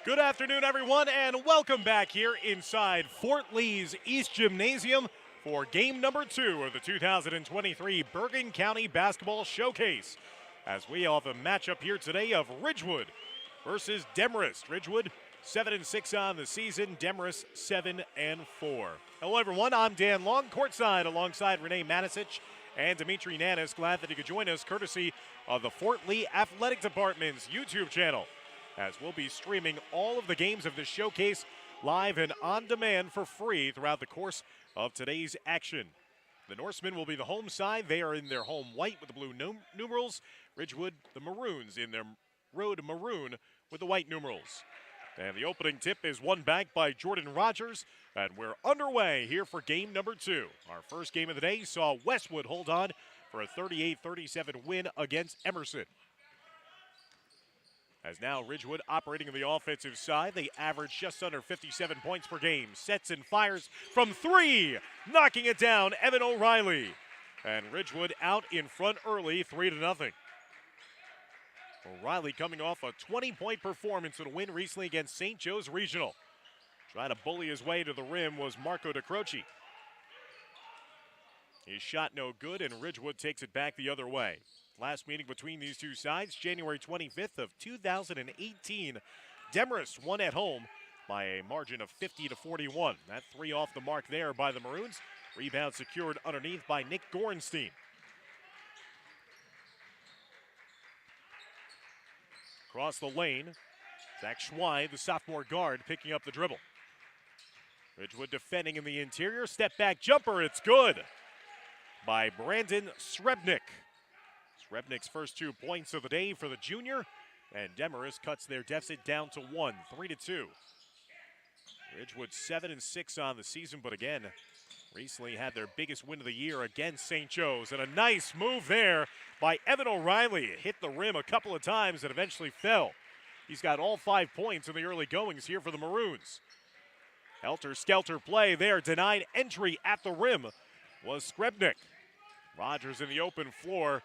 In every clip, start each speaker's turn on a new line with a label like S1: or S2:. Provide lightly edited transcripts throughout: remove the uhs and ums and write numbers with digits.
S1: Good afternoon, everyone, and welcome back here inside Fort Lee's East Gymnasium for game number 2 of the 2023 Bergen County Basketball Showcase. As we have a matchup here today of Ridgewood versus Demarest. Ridgewood 7-6 on the season, Demarest 7-4. Hello, everyone. I'm Dan Long, courtside alongside Renee Manisich and Dimitri Nanis. Glad that you could join us, courtesy of the Fort Lee Athletic Department's YouTube channel, as we'll be streaming all of the games of this showcase live and on demand for free throughout the course of today's action. The Norsemen will be the home side. They are in their home white with the blue numerals. Ridgewood, the Maroons, in their road maroon with the white numerals. And the opening tip is won back by Jordan Rogers, and we're underway here for game number 2. Our first game of the day saw Westwood hold on for a 38-37 win against Emerson. As now Ridgewood operating on the offensive side. They average just under 57 points per game. Sets and fires from 3, knocking it down, Evan O'Reilly. And Ridgewood out in front early, 3-0. O'Reilly coming off a 20-point performance in a win recently against St. Joe's Regional. Trying to bully his way to the rim was Marco DeCroce. His shot no good, and Ridgewood takes it back the other way. Last meeting between these two sides, January 25th of 2018. Demarest won at home by a margin of 50-41. That 3 off the mark there by the Maroons. Rebound secured underneath by Nick Gorenstein. Across the lane, Zach Schwein, the sophomore guard, picking up the dribble. Ridgewood defending in the interior. Step back jumper, it's good by Brandon Srebnick. Srebnick's first 2 points of the day for the junior, and Demarest cuts their deficit down to 1, 3-2. Ridgewood 7-6 on the season, but again, recently had their biggest win of the year against St. Joe's. And a nice move there by Evan O'Reilly. Hit the rim a couple of times and eventually fell. He's got all 5 points in the early goings here for the Maroons. Helter-skelter play there, denied entry at the rim was Srebnick. Rogers in the open floor.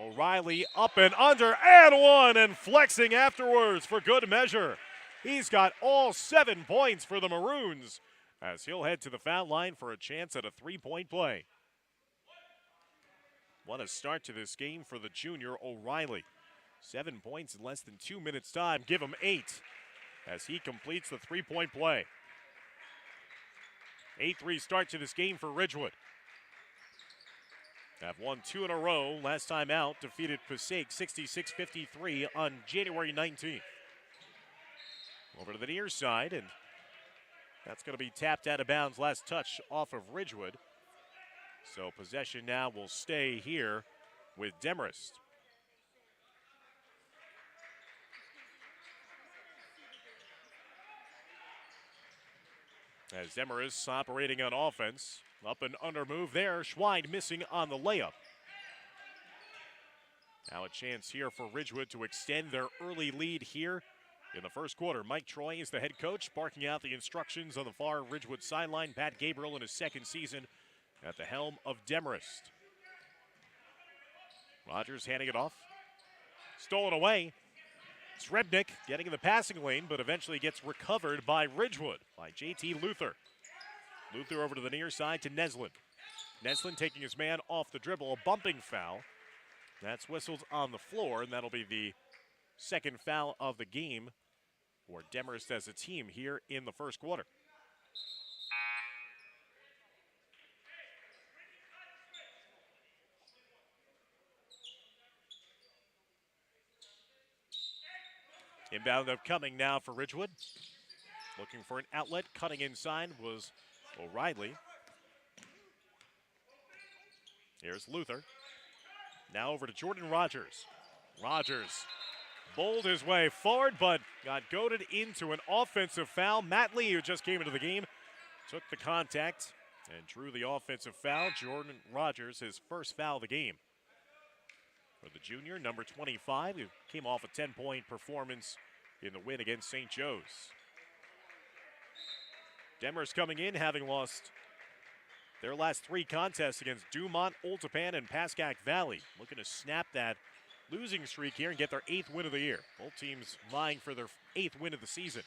S1: O'Reilly up and under and 1, and flexing afterwards for good measure. He's got all 7 points for the Maroons as he'll head to the foul line for a chance at a 3-point play. What a start to this game for the junior O'Reilly. 7 points in less than 2 minutes time. Give him 8 as he completes the 3-point play. 8-3 start to this game for Ridgewood. Have won 2 in a row. Last time out, defeated Passaic 66-53 on January 19th. Over to the near side, and that's going to be tapped out of bounds. Last touch off of Ridgewood. So possession now will stay here with Demarest. As Demarest operating on offense. Up and under move there. Schwein missing on the layup. Now a chance here for Ridgewood to extend their early lead here in the first quarter. Mike Troy is the head coach, barking out the instructions on the far Ridgewood sideline. Pat Gabriel in his second season at the helm of Demarest. Rogers handing it off. Stolen away. Srebnick getting in the passing lane, but eventually gets recovered by Ridgewood, by J.T. Luther. Luther over to the near side to Neslin. Neslin taking his man off the dribble, a bumping foul. That's whistled on the floor, and that'll be the second foul of the game for Demarest as a team here in the first quarter. Inbound upcoming now for Ridgewood. Looking for an outlet, cutting inside was O'Reilly. Here's Luther. Now over to Jordan Rogers. Rogers bowled his way forward, but got goaded into an offensive foul. Matt Lee, who just came into the game, took the contact and drew the offensive foul. Jordan Rogers, his first foul of the game. For the junior, number 25, who came off a 10-point performance in the win against St. Joe's. Demarest coming in, having lost their last 3 contests against Dumont, Old Tappan, and Pascack Valley. Looking to snap that losing streak here and get their 8th win of the year. Both teams vying for their 8th win of the season.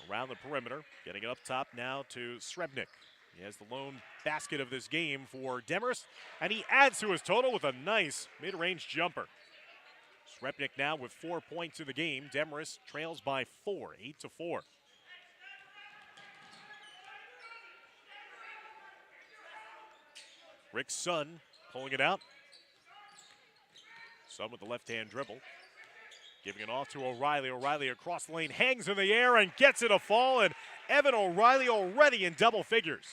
S1: around the perimeter, getting it up top now to Srebnick. He has the lone basket of this game for Demarest, and he adds to his total with a nice mid-range jumper. Srebnick now with 4 points in the game. Demarest trails by 4, 8-4. Rick's son pulling it out. Son with the left-hand dribble. Giving it off to O'Reilly. O'Reilly across the lane, hangs in the air and gets it a fall. And Evan O'Reilly already in double figures.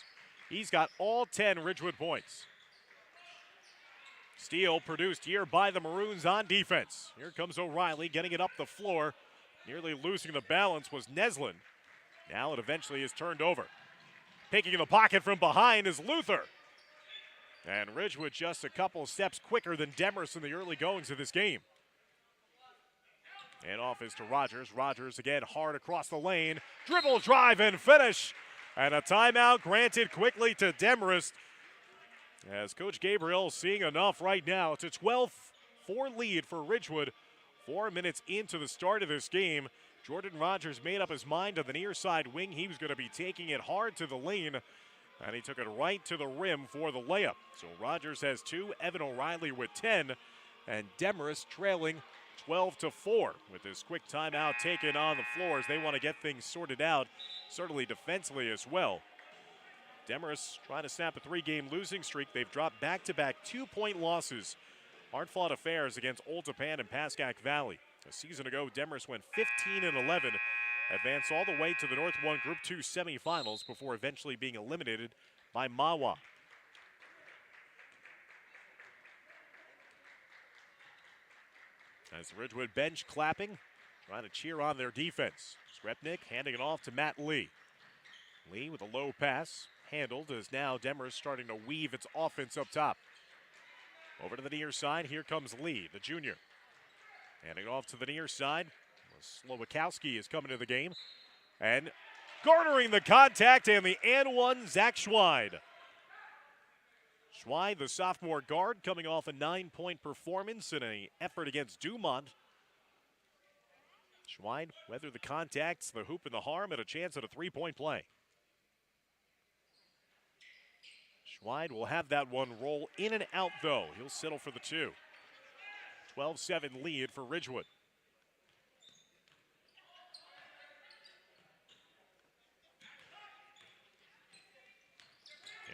S1: He's got all 10 Ridgewood points. Steal produced here by the Maroons on defense. Here comes O'Reilly getting it up the floor. Nearly losing the balance was Neslin. Now it eventually is turned over. Picking in the pocket from behind is Luther. And Ridgewood just a couple steps quicker than Demarest in the early goings of this game. And off is to Rogers. Rogers again hard across the lane. Dribble, drive, and finish. And a timeout granted quickly to Demarest. As Coach Gabriel seeing enough right now. It's a 12-4 lead for Ridgewood. 4 minutes into the start of this game. Jordan Rogers made up his mind on the near side wing. He was going to be taking it hard to the lane. And he took it right to the rim for the layup. So Rogers has 2, Evan O'Reilly with 10, and Demarest trailing 12-4 with this quick timeout taken on the floor as they want to get things sorted out, certainly defensively as well. Demarest trying to snap a 3-game losing streak. They've dropped back-to-back 2-point losses. Hard-fought affairs against Old Tappan and Pascack Valley. A season ago, Demarest went 15-11. Advance all the way to the North 1 Group 2 semifinals before eventually being eliminated by Mahwah. As the Ridgewood bench clapping, trying to cheer on their defense. Srebnick handing it off to Matt Lee. Lee with a low pass, handled as now Demarest starting to weave its offense up top. Over to the near side, here comes Lee, the junior. Handing off to the near side. Slowakowski is coming to the game and garnering the contact and the and one, Zach Schweid. Schweid, the sophomore guard, coming off a 9-point performance in an effort against Dumont. Schweid weathered the contacts, the hoop and the harm, and a chance at a 3-point play. Schweid will have that one roll in and out, though. He'll settle for the 2. 12-7 lead for Ridgewood.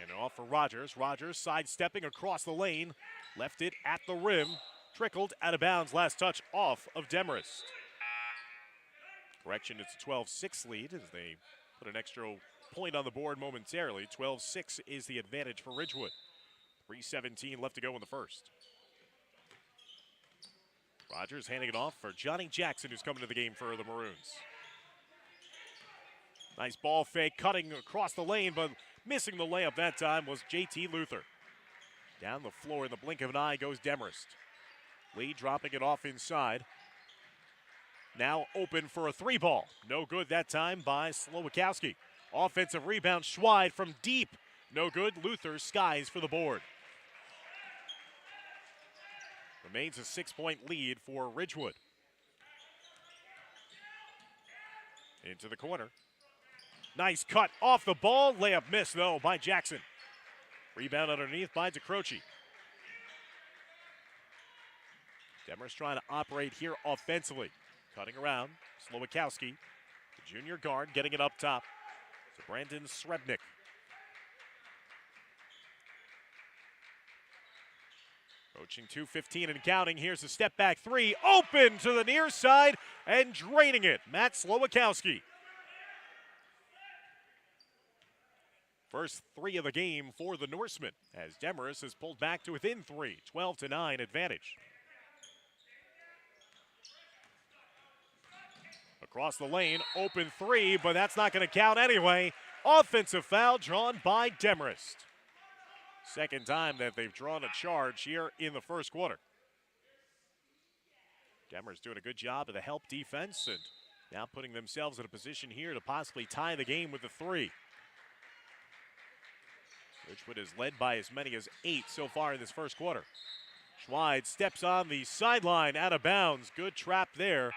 S1: And off for Rogers. Rogers sidestepping across the lane. Left it at the rim. Trickled out of bounds. Last touch off of Demarest. Correction, it's a 12-6 lead as they put an extra point on the board momentarily. 12-6 is the advantage for Ridgewood. 3:17 left to go in the first. Rogers handing it off for Johnny Jackson, who's coming to the game for the Maroons. Nice ball fake, cutting across the lane, but missing the layup that time was JT Luther. Down the floor in the blink of an eye goes Demarest. Lee dropping it off inside. Now open for a 3-ball. No good that time by Slowakowski. Offensive rebound, Schweid from deep. No good. Luther skies for the board. Remains a 6-point lead for Ridgewood. Into the corner. Nice cut off the ball. Layup missed, though, by Jackson. Rebound underneath by DeCroce. Demarest trying to operate here offensively. Cutting around. Slowakowski, the junior guard, getting it up top to Brandon Srebnick. Approaching 2:15 and counting. Here's a step back 3. Open to the near side and draining it. Matt Slowakowski. First 3 of the game for the Norsemen as Demarest is pulled back to within 3. 12-9 advantage. Across the lane, open 3, but that's not going to count anyway. Offensive foul drawn by Demarest. Second time that they've drawn a charge here in the first quarter. Demarest doing a good job of the help defense and now putting themselves in a position here to possibly tie the game with a 3. Ridgewood is led by as many as 8 so far in this first quarter. Schweid steps on the sideline, out of bounds. Good trap there.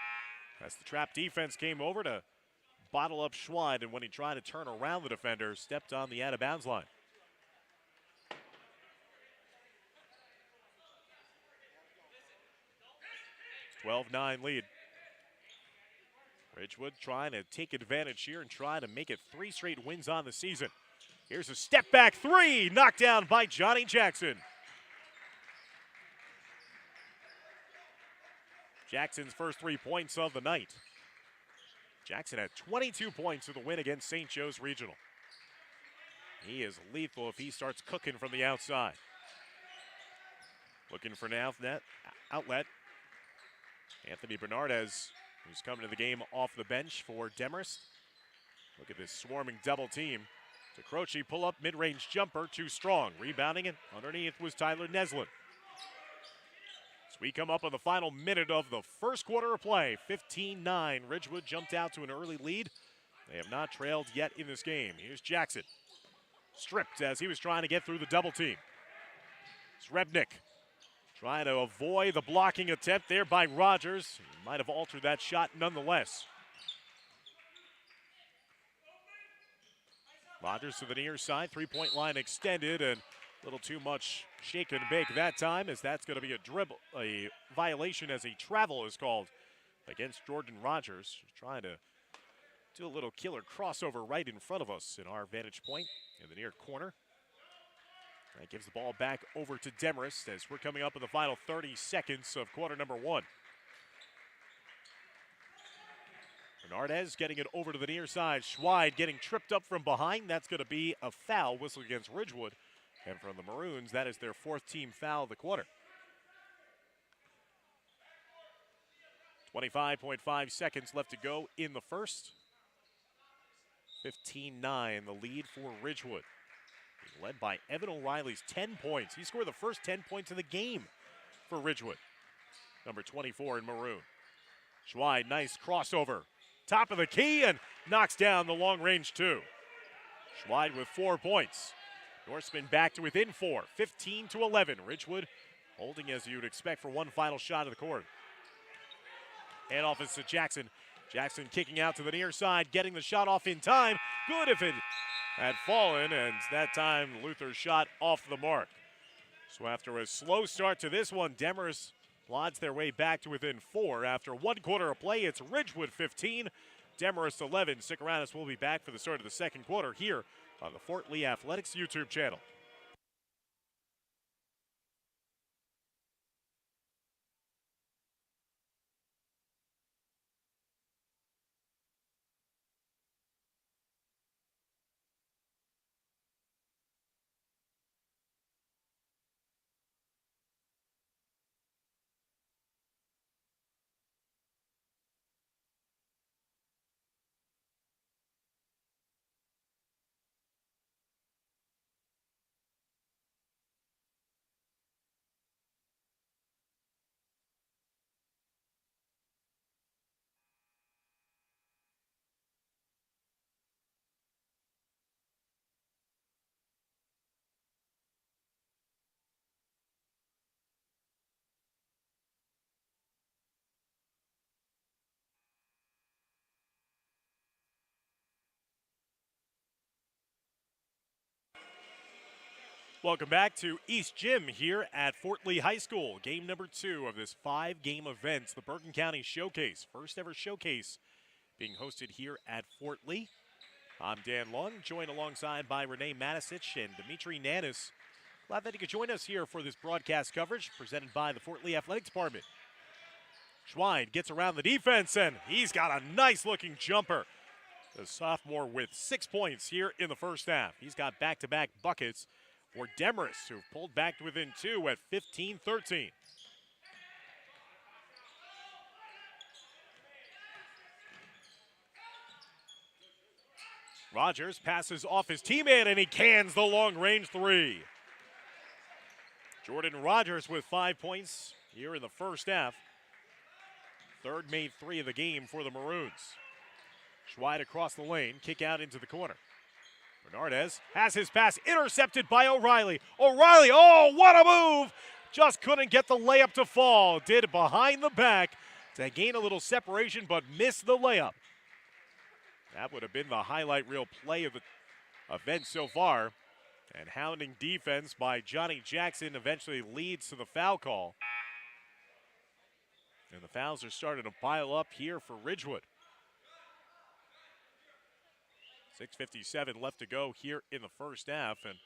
S1: As the trap defense came over to bottle up Schweid, and when he tried to turn around the defender, stepped on the out-of-bounds line. 12-9 lead. Ridgewood trying to take advantage here and try to make it 3 straight wins on the season. Here's a step back 3, knocked down by Johnny Jackson. Jackson's first 3 points of the night. Jackson had 22 points in the win against St. Joe's Regional. He is lethal if he starts cooking from the outside. Looking for an outlet. Anthony Bernardez, who's coming to the game off the bench for Demarest. Look at this swarming double team. DeCroce pull up mid-range jumper, too strong. Rebounding it underneath was Tyler Neslin. As we come up on the final minute of the first quarter of play, 15-9. Ridgewood jumped out to an early lead. They have not trailed yet in this game. Here's Jackson. Stripped as he was trying to get through the double team. Srebnick trying to avoid the blocking attempt there by Rogers. He might have altered that shot nonetheless. Rogers to the near side, 3-point line extended, and a little too much shake and bake that time, as that's going to be a violation as a travel is called against Jordan Rogers. Trying to do a little killer crossover right in front of us in our vantage point in the near corner. That gives the ball back over to Demarest as we're coming up in the final 30 seconds of quarter number 1. Bernardez getting it over to the near side. Schweid getting tripped up from behind. That's going to be a foul whistle against Ridgewood. And from the Maroons, that is their 4th team foul of the quarter. 25.5 seconds left to go in the first. 15-9, the lead for Ridgewood. Being led by Evan O'Reilly's 10 points. He scored the first 10 points of the game for Ridgewood. Number 24 in maroon. Schweid, nice crossover. Top of the key and knocks down the long range 2. Schweid with 4 points. Norseman back to within 4, 15-11. Ridgewood holding as you'd expect for one final shot of the court. Handoff is to Jackson. Jackson kicking out to the near side, getting the shot off in time. Good if it had fallen, and that time Luther's shot off the mark. So after a slow start to this one, Demarest plods their way back to within 4. After 1 quarter of play, it's Ridgewood 15, Demarest 11. Stick around as we'll be back for the start of the second quarter here on the Fort Lee Athletics YouTube channel. Welcome back to East Gym here at Fort Lee High School. Game number 2 of this 5-game event, the Bergen County Showcase. First ever showcase being hosted here at Fort Lee. I'm Dan Lung, joined alongside by Renee Matisich and Dimitri Nanis. Glad that you could join us here for this broadcast coverage presented by the Fort Lee Athletics Department. Schweid gets around the defense, and he's got a nice-looking jumper. The sophomore with 6 points here in the first half. He's got back-to-back buckets for Demarest, who've pulled back to within 2 at 15-13. Rogers passes off his teammate, and he cans the long-range 3. Jordan Rogers with 5 points here in the first half. Third made 3 of the game for the Maroons. Schweid across the lane, kick out into the corner. Bernardez has his pass intercepted by O'Reilly. O'Reilly, oh, what a move! Just couldn't get the layup to fall. Did it behind the back to gain a little separation, but missed the layup. That would have been the highlight reel play of the event so far. And hounding defense by Johnny Jackson eventually leads to the foul call. And the fouls are starting to pile up here for Ridgewood. 6:57 left to go here in the first half, and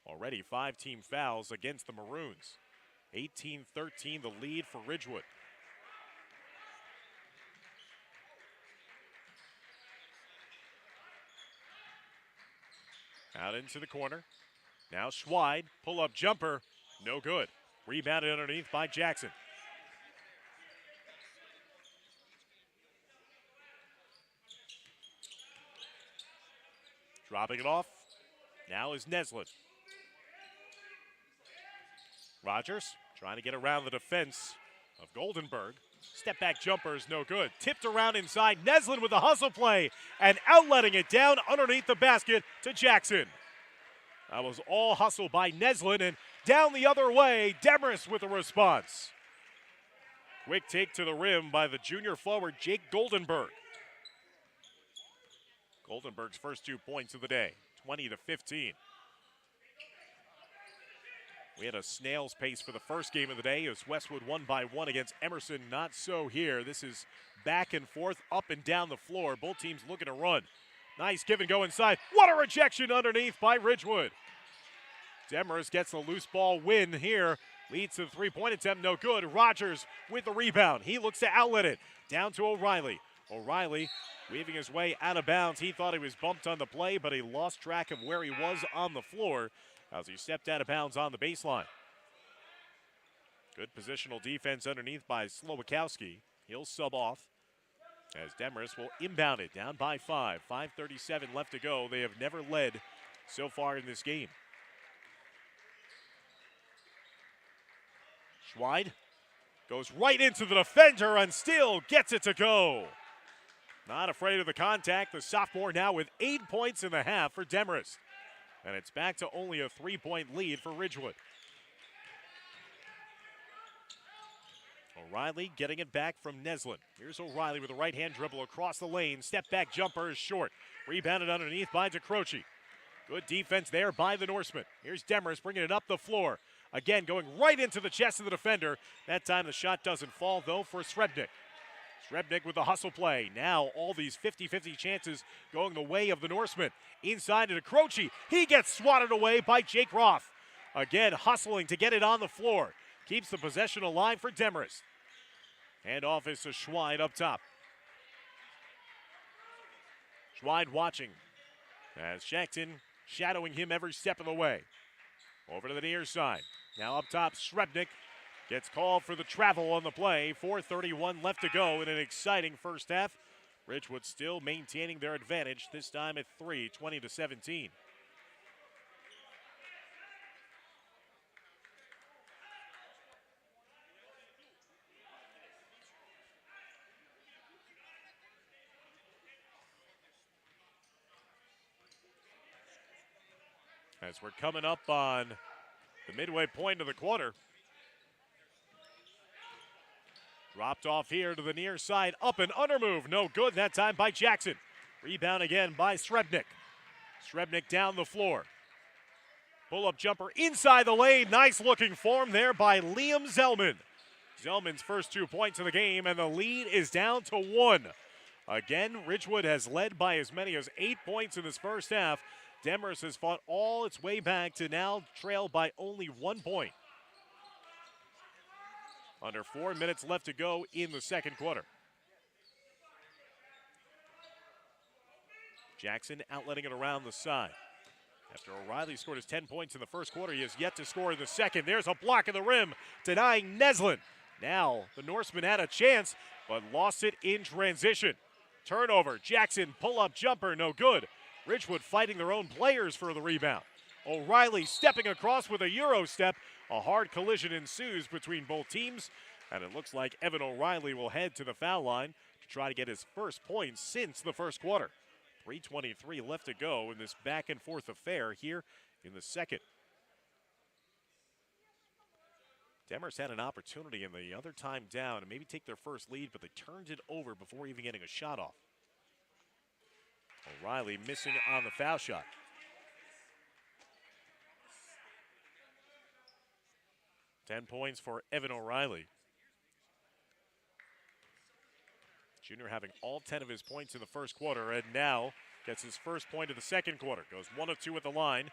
S1: already 5 team fouls against the Maroons. 18-13 the lead for Ridgewood. Out into the corner. Now Schweid, pull-up jumper, no good. Rebounded underneath by Jackson. Dropping it off. Now is Neslin. Rogers trying to get around the defense of Goldenberg. Step back jumper is no good. Tipped around inside. Neslin with the hustle play and outletting it down underneath the basket to Jackson. That was all hustle by Neslin, and down the other way, Demarest with a response. Quick take to the rim by the junior forward, Jake Goldenberg. Goldenberg's first 2 points of the day, 20-15. We had a snail's pace for the first game of the day as Westwood won by 1 against Emerson. Not so here. This is back and forth, up and down the floor. Both teams looking to run. Nice give and go inside. What a rejection underneath by Ridgewood. Demarest gets the loose ball win here. Leads to the three-point attempt, no good. Rogers with the rebound. He looks to outlet it. Down to O'Reilly. O'Reilly weaving his way out of bounds. He thought he was bumped on the play, but he lost track of where he was on the floor as he stepped out of bounds on the baseline. Good positional defense underneath by Slowakowski. He'll sub off as Demarest will inbound it down by 5. 5:37 left to go. They have never led so far in this game. Schweid goes right into the defender and still gets it to go. Not afraid of the contact. The sophomore now with 8 points in the half for Demarest. And it's back to only a 3-point lead for Ridgewood. O'Reilly getting it back from Neslin. Here's O'Reilly with a right-hand dribble across the lane. Step-back jumper is short. Rebounded underneath by DeCroce. Good defense there by the Norseman. Here's Demarest bringing it up the floor. Again, going right into the chest of the defender. That time the shot doesn't fall, though, for Srebnick. Srebnick with the hustle play. Now all these 50-50 chances going the way of the Norseman. Inside to DeCroce. He gets swatted away by Jake Roth. Again, hustling to get it on the floor. Keeps the possession alive for Demarest. Handoff is to Schweid up top. Schweid watching as Jackson shadowing him every step of the way. Over to the near side. Now up top, Srebnick gets called for the travel on the play. 4:31 left to go in an exciting first half. Ridgewood still maintaining their advantage, this time at 3, 20-17. As we're coming up on the midway point of the quarter. Dropped off here to the near side. Up and under move. No good that time by Jackson. Rebound again by Srebnick. Srebnick down the floor. Pull-up jumper inside the lane. Nice looking form there by Liam Zellman. Zellman's first 2 points of the game, and the lead is down to 1. Again, Ridgewood has led by as many as 8 points in this first half. Demarest has fought all its way back to now trail by only 1 point. Under 4 minutes left to go in the second quarter. Jackson outletting it around the side. After O'Reilly scored his 10 points in the first quarter, he has yet to score in the second. There's a block in the rim, denying Neslin. Now the Norseman had a chance, but lost it in transition. Turnover, Jackson pull-up jumper, no good. Ridgewood fighting their own players for the rebound. O'Reilly stepping across with a Euro step. A hard collision ensues between both teams, and it looks like Evan O'Reilly will head to the foul line to try to get his first points since the first quarter. 3:23 left to go in this back-and-forth affair here in the second. Demarest had an opportunity in the other time down to maybe take their first lead, but they turned it over before even getting a shot off. O'Reilly missing on the foul shot. Ten points for Evan O'Reilly. Junior having all 10 of his points in the first quarter, and now gets his first point of the second quarter. Goes 1 of 2 at the line.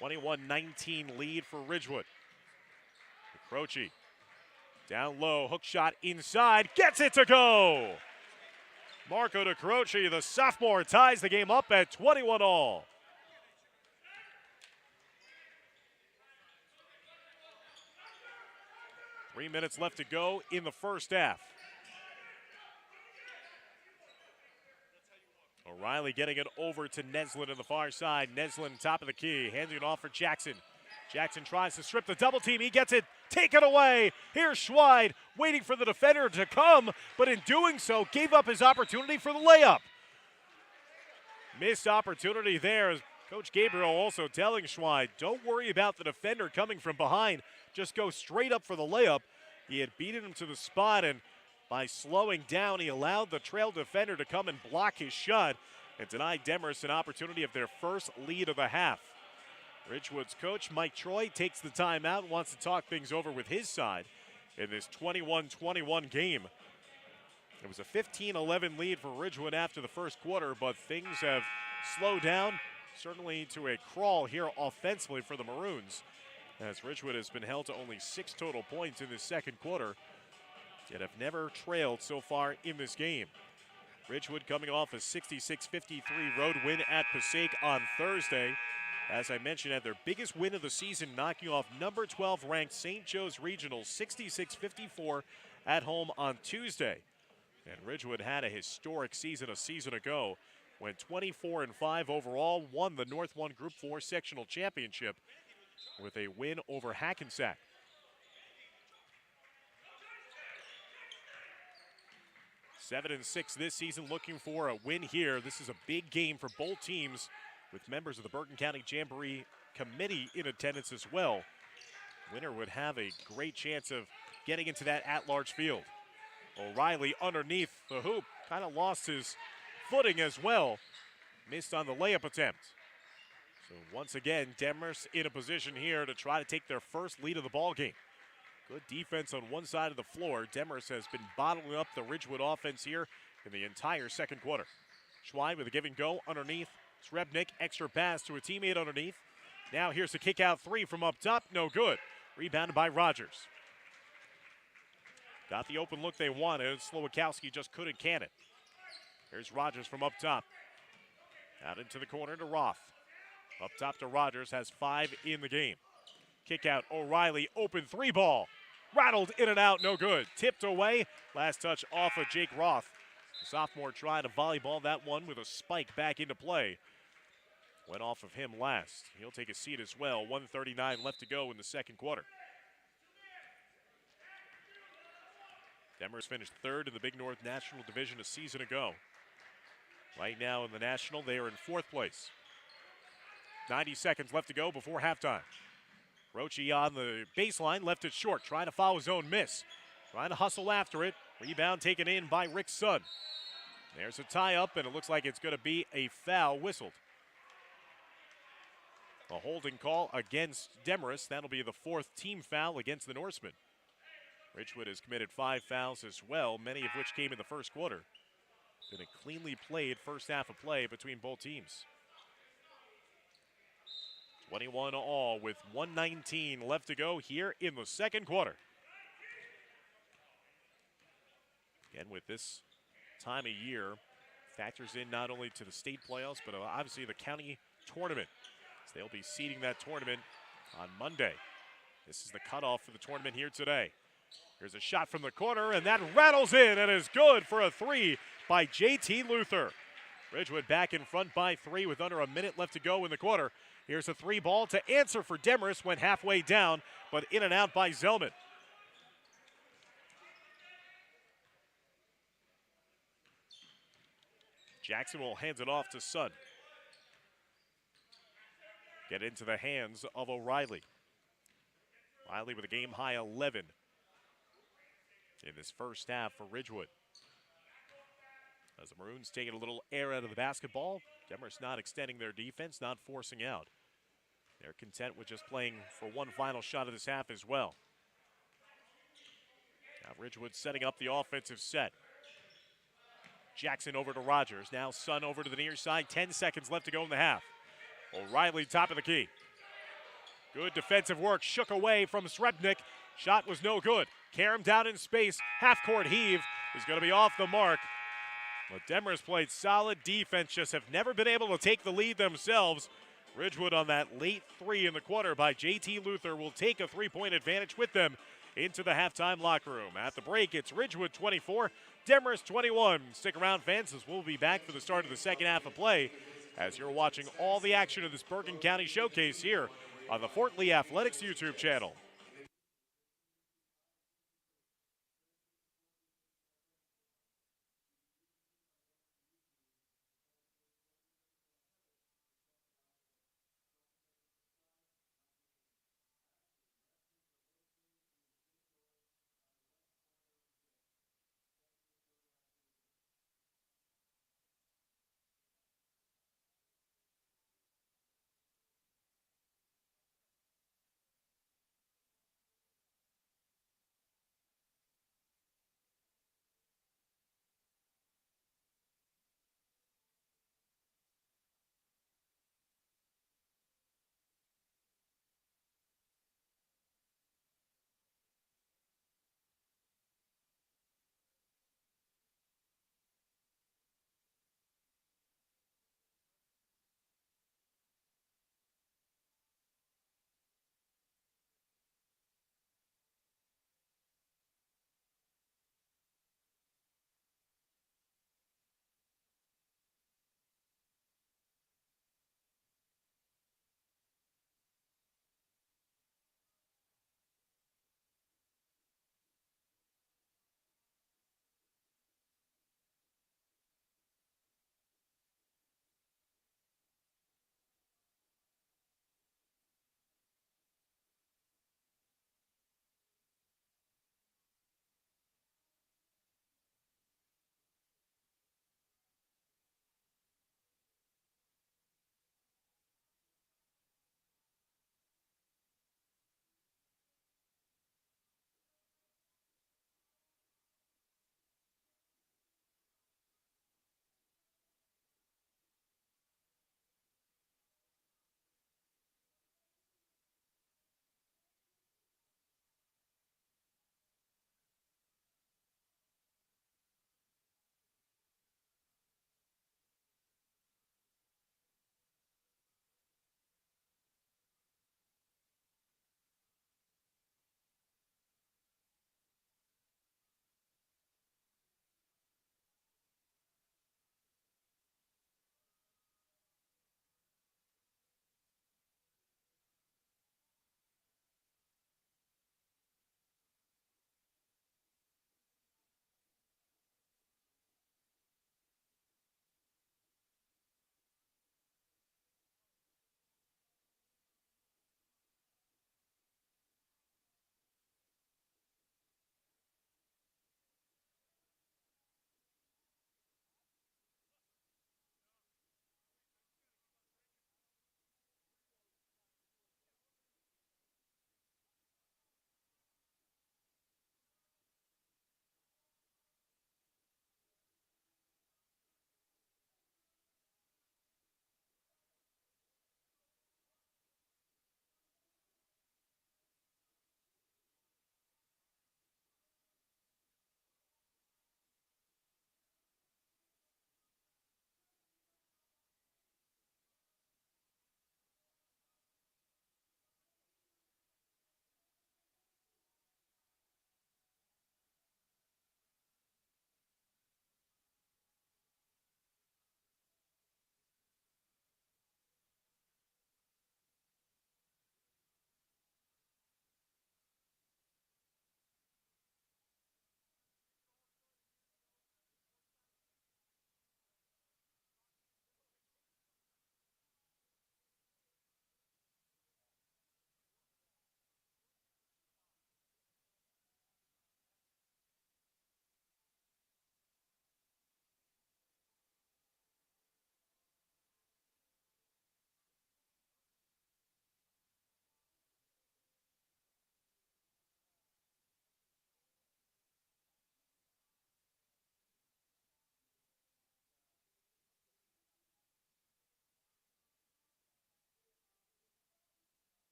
S1: 21-19 lead for Ridgewood. Croce down low, hook shot inside, gets it to go. Marco De Croce, the sophomore, ties the game up at 21 all. Three minutes left to go in the first half. O'Reilly getting it over to Neslin on the far side. Neslin top of the key, handing it off for Jackson. Jackson tries to strip the double team. He gets it taken away. Here's Schweid waiting for the defender to come, but in doing so, gave up his opportunity for the layup. Missed opportunity there. Coach Gabriel also telling Schweid, don't worry about the defender coming from behind. Just go straight up for the layup. He had beaten him to the spot, and by slowing down, he allowed the trail defender to come and block his shot and denied Demarest an opportunity of their first lead of the half. Ridgewood's coach, Mike Troy, takes the timeout and wants to talk things over with his side in this 21-21 game. It was a 15-11 lead for Ridgewood after the first quarter, but things have slowed down, certainly to a crawl here offensively for the Maroons, as Ridgewood has been held to only 6 total points in this second quarter, yet have never trailed so far in this game. Ridgewood coming off a 66-53 road win at Passaic on Thursday. As I mentioned, had their biggest win of the season, knocking off number 12 ranked St. Joe's Regional 66-54 at home on Tuesday. And Ridgewood had a historic season a season ago, went 24-5 overall, won the North 1 Group 4 sectional championship with a win over Hackensack. Seven and 6 this season, looking for a win here. This is a big game for both teams, with members of the Bergen County Jamboree Committee in attendance as well. Winner would have a great chance of getting into that at-large field. O'Reilly underneath the hoop, kind of lost his footing as well. Missed on the layup attempt. So once again, Demarest in a position here to try to take their first lead of the ball game. Good defense on one side of the floor. Demarest has been bottling up the Ridgewood offense here in the entire second quarter. Schweid with a give and go underneath. Srebnick, extra pass to a teammate underneath. Now here's a kick out three from up top, no good. Rebounded by Rogers. Got the open look they wanted. Slowakowski just couldn't can it. Here's Rogers from up top. Out into the corner to Roth. Up top to Rogers, has 5 in the game. Kick out, O'Reilly, open three ball. Rattled in and out, no good. Tipped away, last touch off of Jake Roth. The sophomore tried to volleyball that one with a spike back into play. Went off of him last. He'll take a seat as well. 1:39 left to go in the second quarter. Demarest finished third in the Big North National Division a season ago. Right now in the National, they are in 4th place. 90 seconds left to go before halftime. Croce on the baseline, left it short, trying to follow his own miss. Trying to hustle after it. Rebound taken in by Rick Sund. There's a tie-up, and it looks like it's going to be a foul whistled. A holding call against Demarest. That'll be the 4th team foul against the Norsemen. Ridgewood has committed 5 fouls as well, many of which came in the first quarter. Been a cleanly played first half of play between both teams. 21 all with 1:19 left to go here in the second quarter. Again, with this time of year, factors in not only to the state playoffs, but obviously the county tournament. So they'll be seeding that tournament on Monday. This is the cutoff for the tournament here today. Here's a shot from the corner, and that rattles in and is good for a 3 by J.T. Luther. Ridgewood back in front by 3 with under a minute left to go in the quarter. Here's a 3 ball to answer for Demarest, went halfway down, but in and out by Zellman. Jackson will hand it off to Sund. Get into the hands of O'Reilly. Riley with a game-high 11 in this first half for Ridgewood. As the Maroons taking a little air out of the basketball, Demarest not extending their defense, not forcing out. They're content with just playing for one final shot of this half as well. Now Ridgewood setting up the offensive set. Jackson over to Rogers. Now Sun over to the near side. 10 seconds left to go in the half. O'Reilly top of the key. Good defensive work. Shook away from Srebnick. Shot was no good. Karam down in space. Half-court heave is going to be off the mark. But Demarest played solid defense. Just have never been able to take the lead themselves. Ridgewood on that late three in the quarter by J.T. Luther will take a three-point advantage with them into the halftime locker room. At the break, it's Ridgewood 24, Demarest 21. Stick around, fans, as we'll be back for the start of the second half of play as you're watching all the action of this Bergen County Showcase here on the Fort Lee Athletics YouTube channel.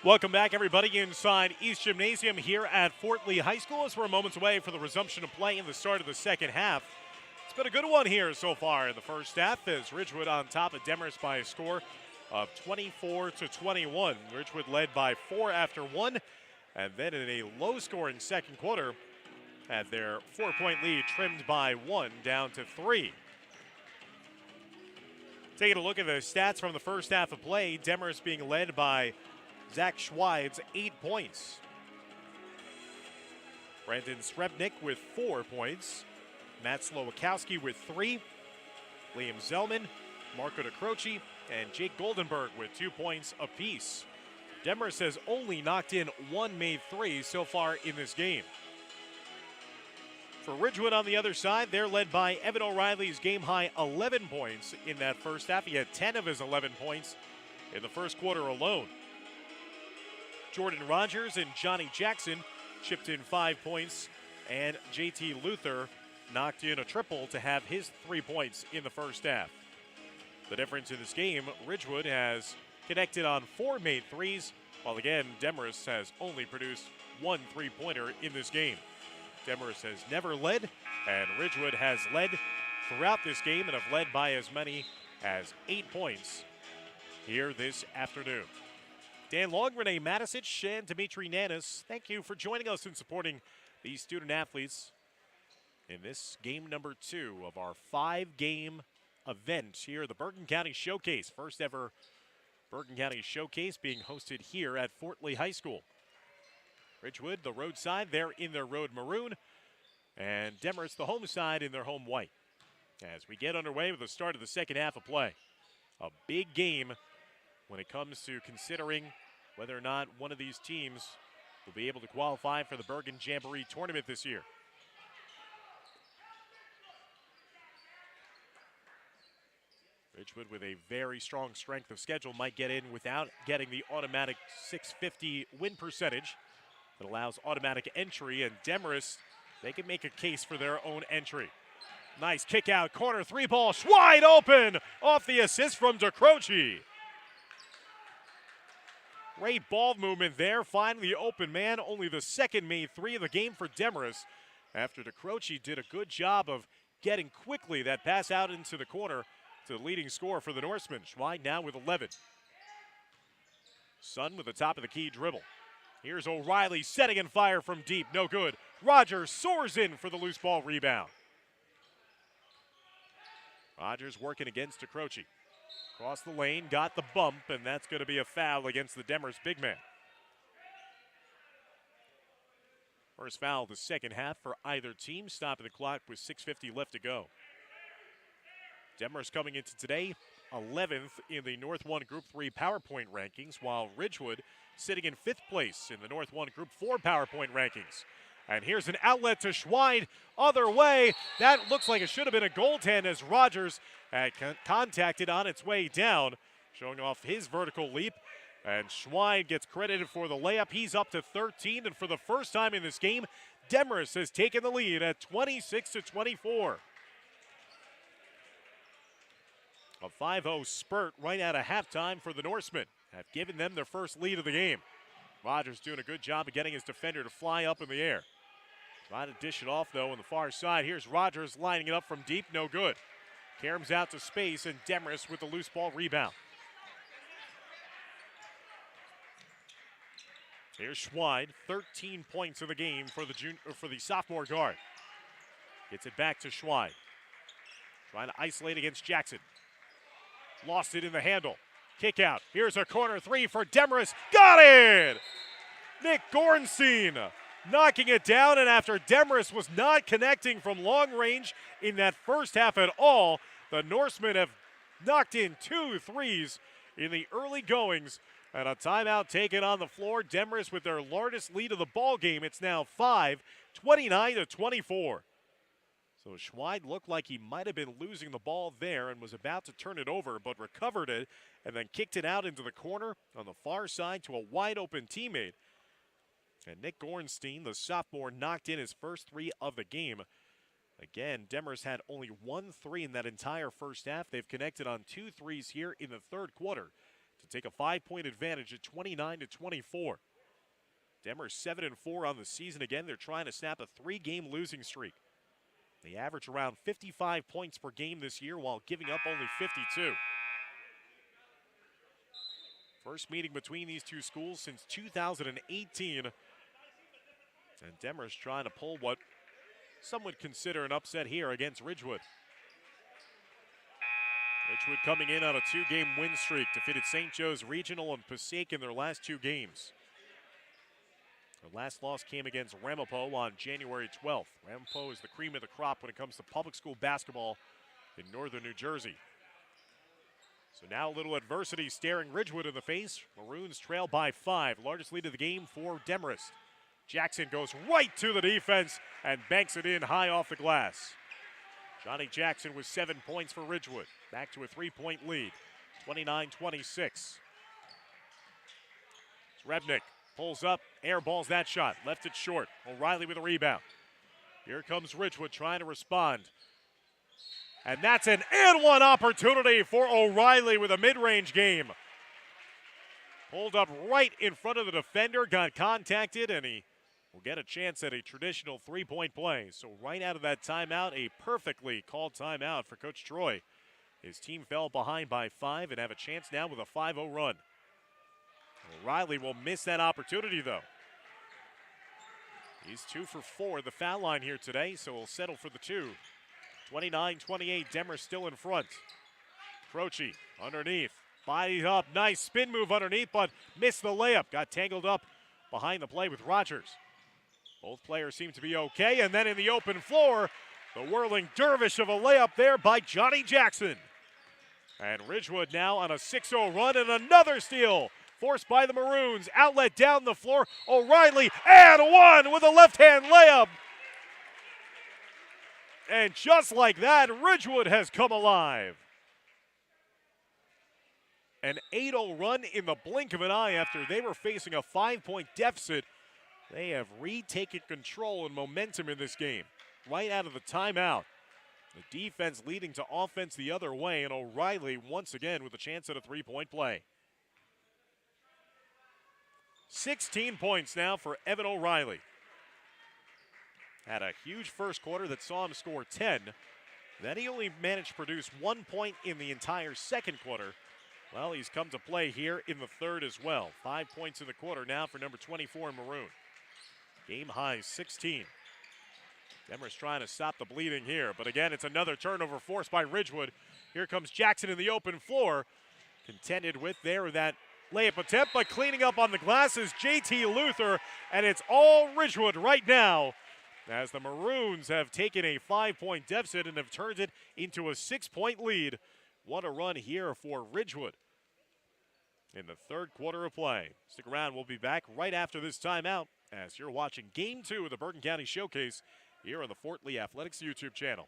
S1: Welcome back, everybody, inside East Gymnasium here at Fort Lee High School as we're moments away from the resumption of play in the start of the second half. It's been a good one here so far in the first half as Ridgewood on top of Demarest by a score of 24-21. Ridgewood led by 4 after 1, and then in a low-scoring second quarter had their 4-point lead trimmed by 1 down to 3. Taking a look at the stats from the first half of play, Demarest being led by Zach Schweid's 8 points. Brandon Srebnick with 4 points. Matt Slowakowski with 3. Liam Zellman, Marco DeCroce, and Jake Goldenberg with 2 points apiece. Demarest has only knocked in 1 made 3 so far in this game. For Ridgewood on the other side, they're led by Evan O'Reilly's game-high 11 points in that first half. He had 10 of his 11 points in the first quarter alone. Jordan Rogers and Johnny Jackson chipped in 5 points, and JT Luther knocked in a triple to have his 3 points in the first half. The difference in this game, Ridgewood has connected on 4 made threes, while again, Demarest has only produced 1 3-pointer in this game. Demarest has never led, and Ridgewood has led throughout this game and have led by as many as 8 points here this afternoon. Dan Long, Renee Matisich, and Dimitri Nanis, thank you for joining us and supporting these student athletes in this game number 2 of our 5-game event here at the Bergen County Showcase. First ever Bergen County Showcase being hosted here at Fort Lee High School. Ridgewood, the road side, they're in their road maroon, and Demarest, the home side, in their home white. As we get underway with the start of the second half of play, a big game when it comes to considering whether or not one of these teams will be able to qualify for the Bergen Jamboree tournament this year. Ridgewood, with a very strong strength of schedule, might get in without getting the automatic 650 win percentage that allows automatic entry, and Demarest, they can make a case for their own entry. Nice kick out, corner 3 ball, wide open off the assist from DeCroce. Great ball movement there, finally open man. Only the second made 3 of the game for Demarest after DeCroce did a good job of getting quickly that pass out into the corner to the leading scorer for the Norsemen. Schweid now with 11. Sun with the top of the key dribble. Here's O'Reilly setting and fire from deep, no good. Rogers soars in for the loose ball rebound. Rogers working against DeCroce. Across the lane, got the bump, and that's going to be a foul against the Demarest big man. First foul of the second half for either team, stopping the clock with 6:50 left to go. Demarest coming into today 11th in the North 1 Group 3 PowerPoint rankings, while Ridgewood sitting in 5th place in the North 1 Group 4 PowerPoint rankings. And here's an outlet to Schweid, other way. That looks like it should have been a goaltend as Rogers had contacted on its way down, showing off his vertical leap. And Schweid gets credited for the layup. He's up to 13, and for the first time in this game, Demarest has taken the lead at 26-24. A 5-0 spurt right out of halftime for the Norsemen have given them their first lead of the game. Rogers doing a good job of getting his defender to fly up in the air. Trying to dish it off, though, on the far side. Here's Rogers lining it up from deep, no good. Karam's out to space, and Demarest with the loose ball rebound. Here's Schweid, 13 points of the game for the sophomore guard. Gets it back to Schweid. Trying to isolate against Jackson. Lost it in the handle. Kick out. Here's a corner 3 for Demarest. Got it! Nick Gorenstein knocking it down, and after Demarest was not connecting from long range in that first half at all, the Norsemen have knocked in 2 threes in the early goings, and a timeout taken on the floor. Demarest with their largest lead of the ball game. It's now 5, 29-24. So Schweid looked like he might have been losing the ball there and was about to turn it over, but recovered it and then kicked it out into the corner on the far side to a wide open teammate. And Nick Gorenstein, the sophomore, knocked in his first 3 of the game. Again, Demarest had only 1 3 in that entire first half. They've connected on 2 threes here in the third quarter. to take a 5-point advantage at 29-24. Demarest 7-4 on the season. Again, they're trying to snap a 3-game losing streak. They average around 55 points per game this year while giving up only 52. First meeting between these two schools since 2018. And Demarest trying to pull what some would consider an upset here against Ridgewood. Ridgewood coming in on a 2-game win streak, defeated St. Joe's Regional and Passaic in their last 2 games. Their last loss came against Ramapo on January 12th. Ramapo is the cream of the crop when it comes to public school basketball in northern New Jersey. So now a little adversity staring Ridgewood in the face. Maroons trail by 5, largest lead of the game for Demarest. Jackson goes right to the defense and banks it in high off the glass. Johnny Jackson with 7 points for Ridgewood. Back to a 3-point lead, 29-26. Srebnick pulls up, airballs that shot, left it short. O'Reilly with a rebound. Here comes Ridgewood trying to respond. And that's an and-one opportunity for O'Reilly with a mid-range game. Pulled up right in front of the defender, got contacted, and he will get a chance at a traditional 3-point play. So right out of that timeout, a perfectly called timeout for Coach Troy. His team fell behind by 5 and have a chance now with a 5-0 run. O'Reilly will miss that opportunity, though. He's 2 for 4 at the foul line here today, so he'll settle for the 2. 29-28, Demarest still in front. Croce underneath, bodies up, nice spin move underneath, but missed the layup. Got tangled up behind the play with Rogers. Both players seem to be okay, and then in the open floor, the whirling dervish of a layup there by Johnny Jackson. And Ridgewood now on a 6-0 run, and another steal forced by the Maroons. Outlet down the floor, O'Reilly, and one with a left-hand layup. And just like that, Ridgewood has come alive. An 8-0 run in the blink of an eye after they were facing a 5-point deficit. They have retaken control and momentum in this game right out of the timeout. The defense leading to offense the other way, and O'Reilly once again with a chance at a 3-point play. 16 points now for Evan O'Reilly. Had a huge first quarter that saw him score 10. Then he only managed to produce 1 point in the entire second quarter. Well, he's come to play here in the third as well. 5 points in the quarter now for number 24 in maroon. Game high 16. Demarest trying to stop the bleeding here, but again, it's another turnover forced by Ridgewood. Here comes Jackson in the open floor. Contended with there that layup attempt, but cleaning up on the glass is JT Luther, and it's all Ridgewood right now as the Maroons have taken a 5-point deficit and have turned it into a 6-point lead. What a run here for Ridgewood in the third quarter of play. Stick around, we'll be back right after this timeout as you're watching Game 2 of the Bergen County Showcase here on the Fort Lee Athletics YouTube channel.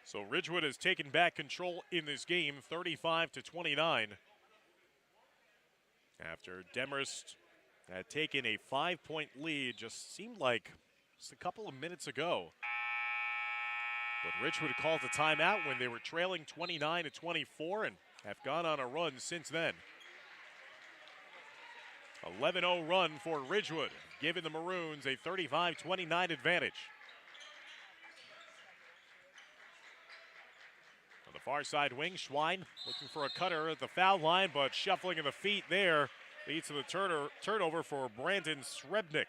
S1: So Ridgewood has taken back control in this game, 35-29. After Demarest had taken a 5-point lead, just seemed like just a couple of minutes ago. But Ridgewood called a timeout when they were trailing 29-24 and have gone on a run since then. 11-0 run for Ridgewood, giving the Maroons a 35-29 advantage. On the far side wing, Schwein looking for a cutter at the foul line, but shuffling of the feet there leads to the turnover for Brandon Srebnick.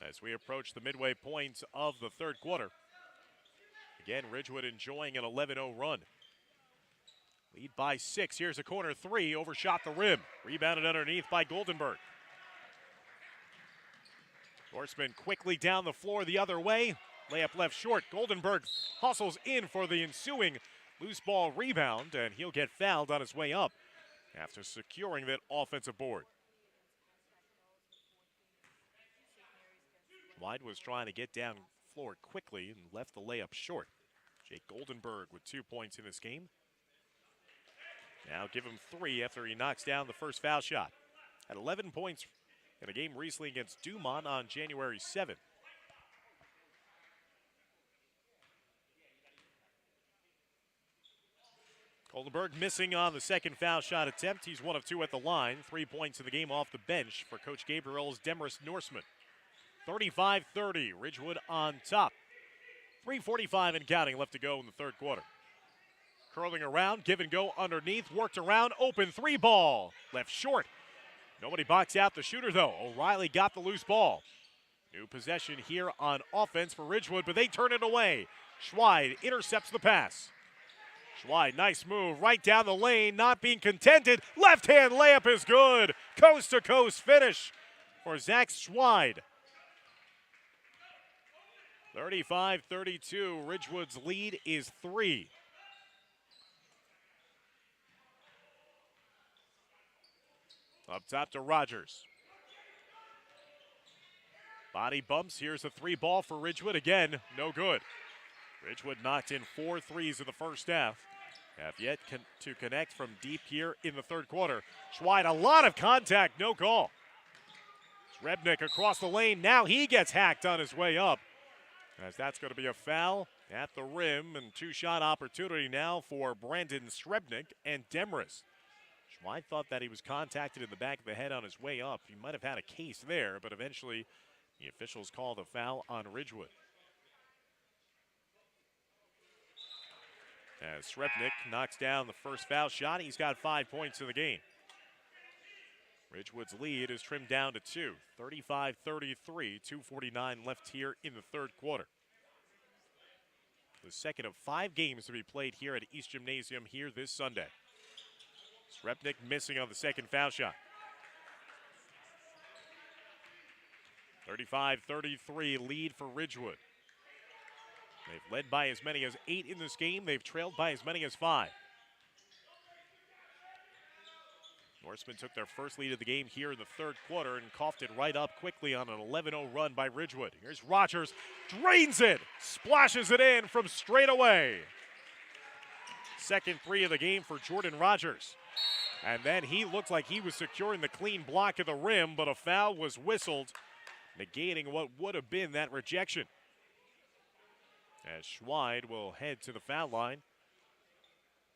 S1: As we approach the midway point of the third quarter. Again, Ridgewood enjoying an 11-0 run. Lead by 6. Here's a corner 3, overshot the rim. Rebounded underneath by Goldenberg. Norseman quickly down the floor the other way. Layup left short. Goldenberg hustles in for the ensuing loose ball rebound, and he'll get fouled on his way up after securing that offensive board. Schweid was trying to get down floor quickly and left the layup short. Jake Goldenberg with 2 points in this game. Now give him 3 after he knocks down the first foul shot. Had 11 points in a game recently against Dumont on January 7th. Goldenberg missing on the second foul shot attempt. He's 1 of 2 at the line. 3 points in the game off the bench for Coach Gabriel's Demarest Norseman. 35-30, Ridgewood on top. 3:45 and counting left to go in the third quarter. Curling around, give and go underneath, worked around, open 3 ball. Left short. Nobody boxed out the shooter though. O'Reilly got the loose ball. New possession here on offense for Ridgewood, but they turn it away. Schweid intercepts the pass. Schweid, nice move, right down the lane, not being contented. Left-hand layup is good. Coast-to-coast finish for Zach Schweid. 35-32, Ridgewood's lead is 3. Up top to Rogers. Body bumps, here's a 3 ball for Ridgewood, again, no good. Ridgewood knocked in 4 threes in the first half. Have yet to connect from deep here in the third quarter. Schweid, a lot of contact, no call. Srebnick across the lane, now he gets hacked on his way up. As that's going to be a foul at the rim, and 2-shot opportunity now for Brandon Srebnick and Demarest. Schweid thought that he was contacted in the back of the head on his way up. He might have had a case there, but eventually the officials called a foul on Ridgewood. As Srebnick knocks down the first foul shot, he's got 5 points in the game. Ridgewood's lead is trimmed down to 2. 35-33, 2:49 left here in the third quarter. The second of 5 games to be played here at East Gymnasium here this Sunday. Srebnick missing on the second foul shot. 35-33 lead for Ridgewood. They've led by as many as 8 in this game. They've trailed by as many as 5. Norsemen took their first lead of the game here in the third quarter and coughed it right up quickly on an 11-0 run by Ridgewood. Here's Rogers, drains it, splashes it in from straight away. Second 3 of the game for Jordan Rogers. And then he looked like he was securing the clean block at the rim, but a foul was whistled, negating what would have been that rejection. As Schweid will head to the foul line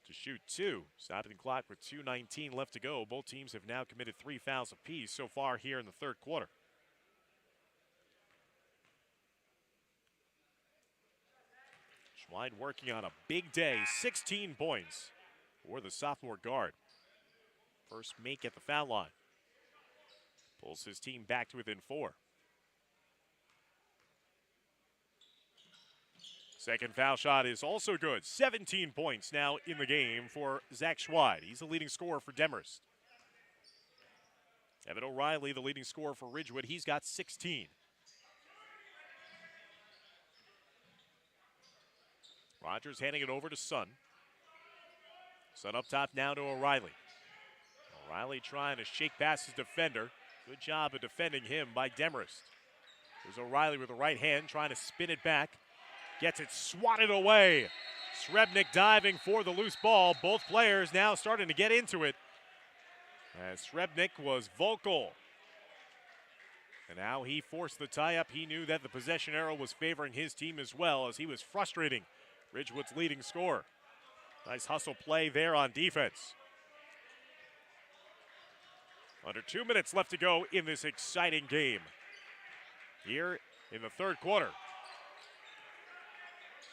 S1: to shoot 2. Stopping the clock with 2:19 left to go. Both teams have now committed 3 fouls apiece so far here in the third quarter. Schweid working on a big day, 16 points for the sophomore guard. First make at the foul line. Pulls his team back to within 4. Second foul shot is also good. 17 points now in the game for Zach Schweid. He's the leading scorer for Demarest. Evan O'Reilly, the leading scorer for Ridgewood. He's got 16. Rogers handing it over to Sun. Sun up top now to O'Reilly. O'Reilly trying to shake past his defender. Good job of defending him by Demarest. There's O'Reilly with the right hand trying to spin it back. Gets it swatted away. Srebnick diving for the loose ball. Both players now starting to get into it. As Srebnick was vocal. And now he forced the tie-up. He knew that the possession arrow was favoring his team as well, as he was frustrating Ridgewood's leading scorer. Nice hustle play there on defense. Under 2 minutes left to go in this exciting game. Here in the third quarter.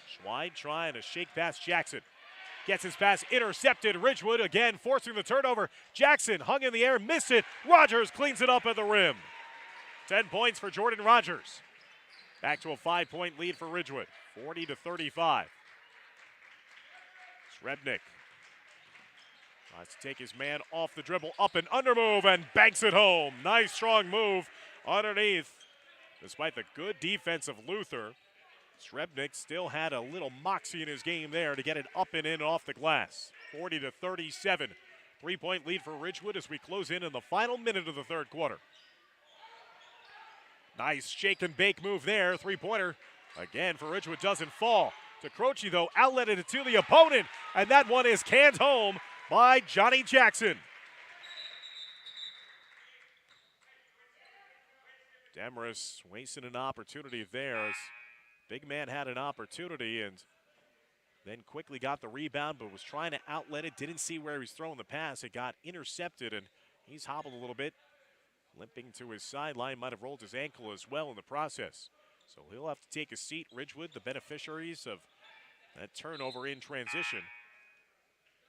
S1: Schweid trying to shake past Jackson. Gets his pass intercepted. Ridgewood again forcing the turnover. Jackson hung in the air, missed it. Rogers cleans it up at the rim. 10 points for Jordan Rogers. Back to a 5-point lead for Ridgewood, 40-35. Srebnick tries to take his man off the dribble, up and under move, and banks it home. Nice strong move underneath Despite the good defense of Luther, Srebnick still had a little moxie in his game there to get it up and in off the glass. 40-37. 3-point lead for Ridgewood as we close in the final minute of the third quarter. Nice shake and bake move there. Three-pointer again for Ridgewood doesn't fall. To Croce, though, outletted it to the opponent, and that one is canned home by Johnny Jackson. Demarest wasting an opportunity there as big man had an opportunity and then quickly got the rebound, but was trying to outlet it. Didn't see where he was throwing the pass. It got intercepted, and he's hobbled a little bit, limping to his sideline. Might have rolled his ankle as well in the process. So he'll have to take a seat. Ridgewood, the beneficiaries of that turnover in transition.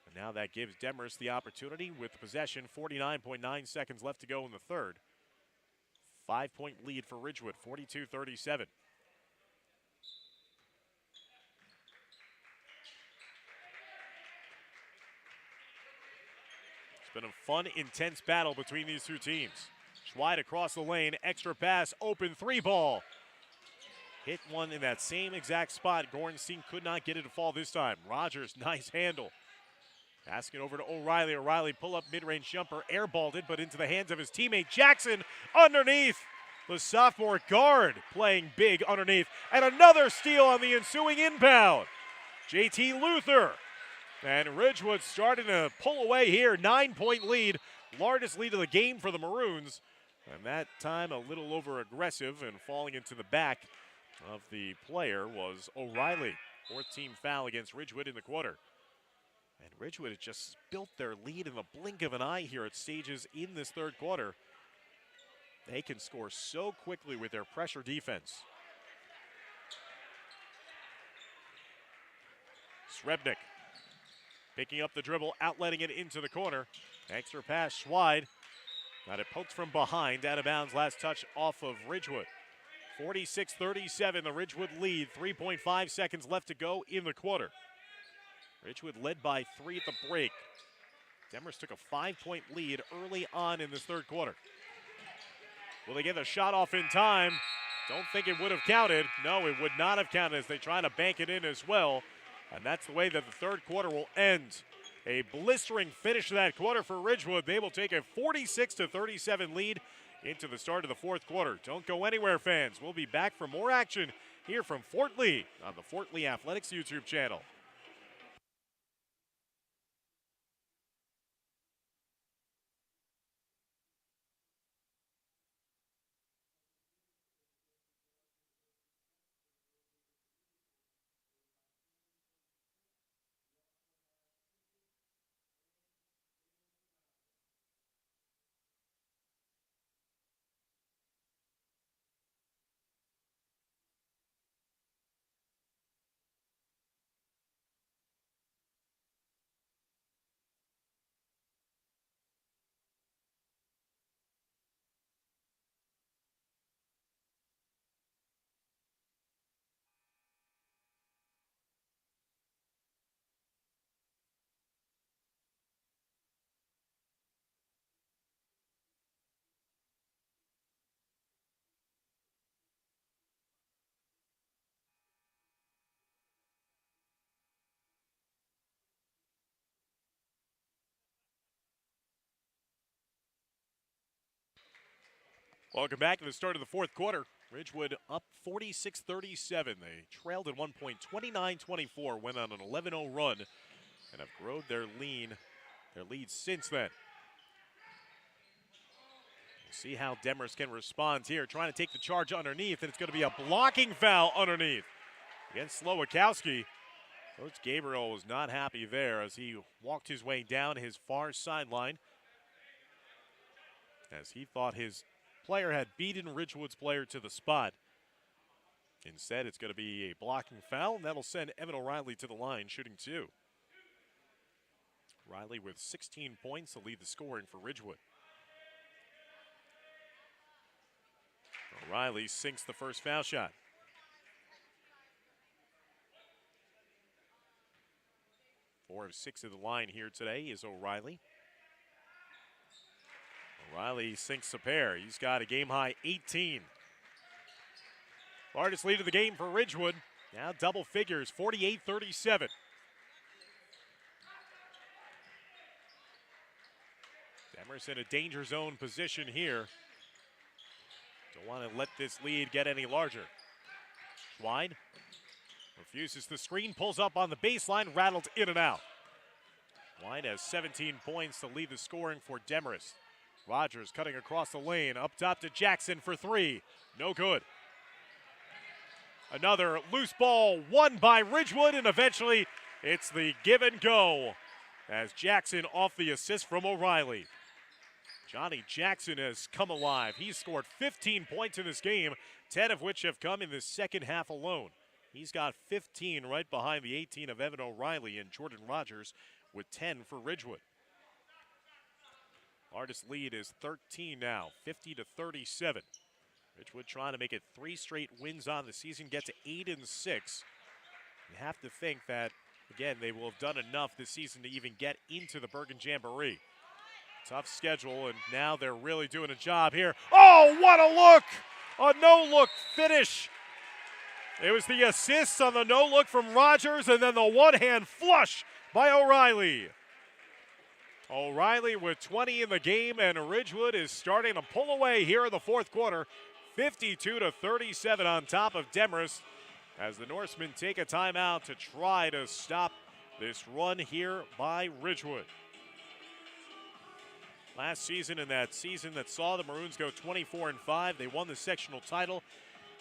S1: And now that gives Demarest the opportunity with the possession. 49.9 seconds left to go in the third. 5-point lead for Ridgewood, 42-37. It's been a fun, intense battle between these two teams. Schweid across the lane, extra pass, open three ball. Hit one in that same exact spot. Gorenstein could not get it to fall this time. Rogers, nice handle. Passing it over to O'Reilly. O'Reilly pull up mid-range jumper, airballed it, but into the hands of his teammate Jackson underneath. The sophomore guard playing big underneath. And another steal on the ensuing inbound. JT Luther. And Ridgewood starting to pull away here. 9-point lead. Largest lead of the game for the Maroons. And that time a little over aggressive and falling into the back of the player was O'Reilly. Fourth team foul against Ridgewood in the quarter. And Ridgewood has just built their lead in the blink of an eye here at stages in this third quarter. They can score so quickly with their pressure defense. Srebnick picking up the dribble, outletting it into the corner. Extra pass, Schweid. Got it poked from behind, out of bounds, last touch off of Ridgewood. 46-37, the Ridgewood lead. 3.5 seconds left to go in the quarter. Ridgewood led by 3 at the break. Demarest took a 5-point lead early on in this third quarter. Will they get the shot off in time? Don't think it would have counted. No, it would not have counted as they try to bank it in as well. And that's the way that the third quarter will end. A blistering finish to that quarter for Ridgewood. They will take a 46-37 lead into the start of the fourth quarter. Don't go anywhere, fans. We'll be back for more action here from Fort Lee on the Fort Lee Athletics YouTube channel. Welcome back to the start of the fourth quarter. Ridgewood up 46-37. They trailed at one point 29-24, went on an 11-0 run, and have grown their lead since then. We'll see how Demarest can respond here, trying to take the charge underneath, and it's going to be a blocking foul underneath against Slowakowski. Coach Gabriel was not happy there as he walked his way down his far sideline as he thought his player had beaten Ridgewood's player to the spot. Instead, it's going to be a blocking foul, and that'll send Evan O'Reilly to the line, shooting 2. Riley with 16 points to lead the scoring for Ridgewood. O'Reilly sinks the first foul shot. Four of 6 at the line here today is O'Reilly. O'Reilly sinks a pair. He's got a game-high 18. Largest lead of the game for Ridgewood. Now double figures, 48-37. Demarest in a danger zone position here. Don't want to let this lead get any larger. Wide. Refuses the screen, pulls up on the baseline, rattled in and out. Wide has 17 points to lead the scoring for Demarest. Rogers cutting across the lane, up top to Jackson for three. No good. Another loose ball won by Ridgewood, and eventually it's the give and go as Jackson off the assist from O'Reilly. Johnny Jackson has come alive. He's scored 15 points in this game, 10 of which have come in the second half alone. He's got 15 right behind the 18 of Evan O'Reilly and Jordan Rogers with 10 for Ridgewood. Largest lead is 13 now, 50-37. Ridgewood trying to make it 3 straight wins on the season, get to 8-6. You have to think that, again, they will have done enough this season to even get into the Bergen Jamboree. Tough schedule, and now they're really doing a job here. Oh, what a look! A no-look finish. It was the assist on the no-look from Rogers, and then the one-hand flush by O'Reilly. O'Reilly with 20 in the game, and Ridgewood is starting to pull away here in the fourth quarter. 52-37 on top of Demarest as the Norsemen take a timeout to try to stop this run here by Ridgewood. Last season, in that season that saw the Maroons go 24-5, they won the sectional title.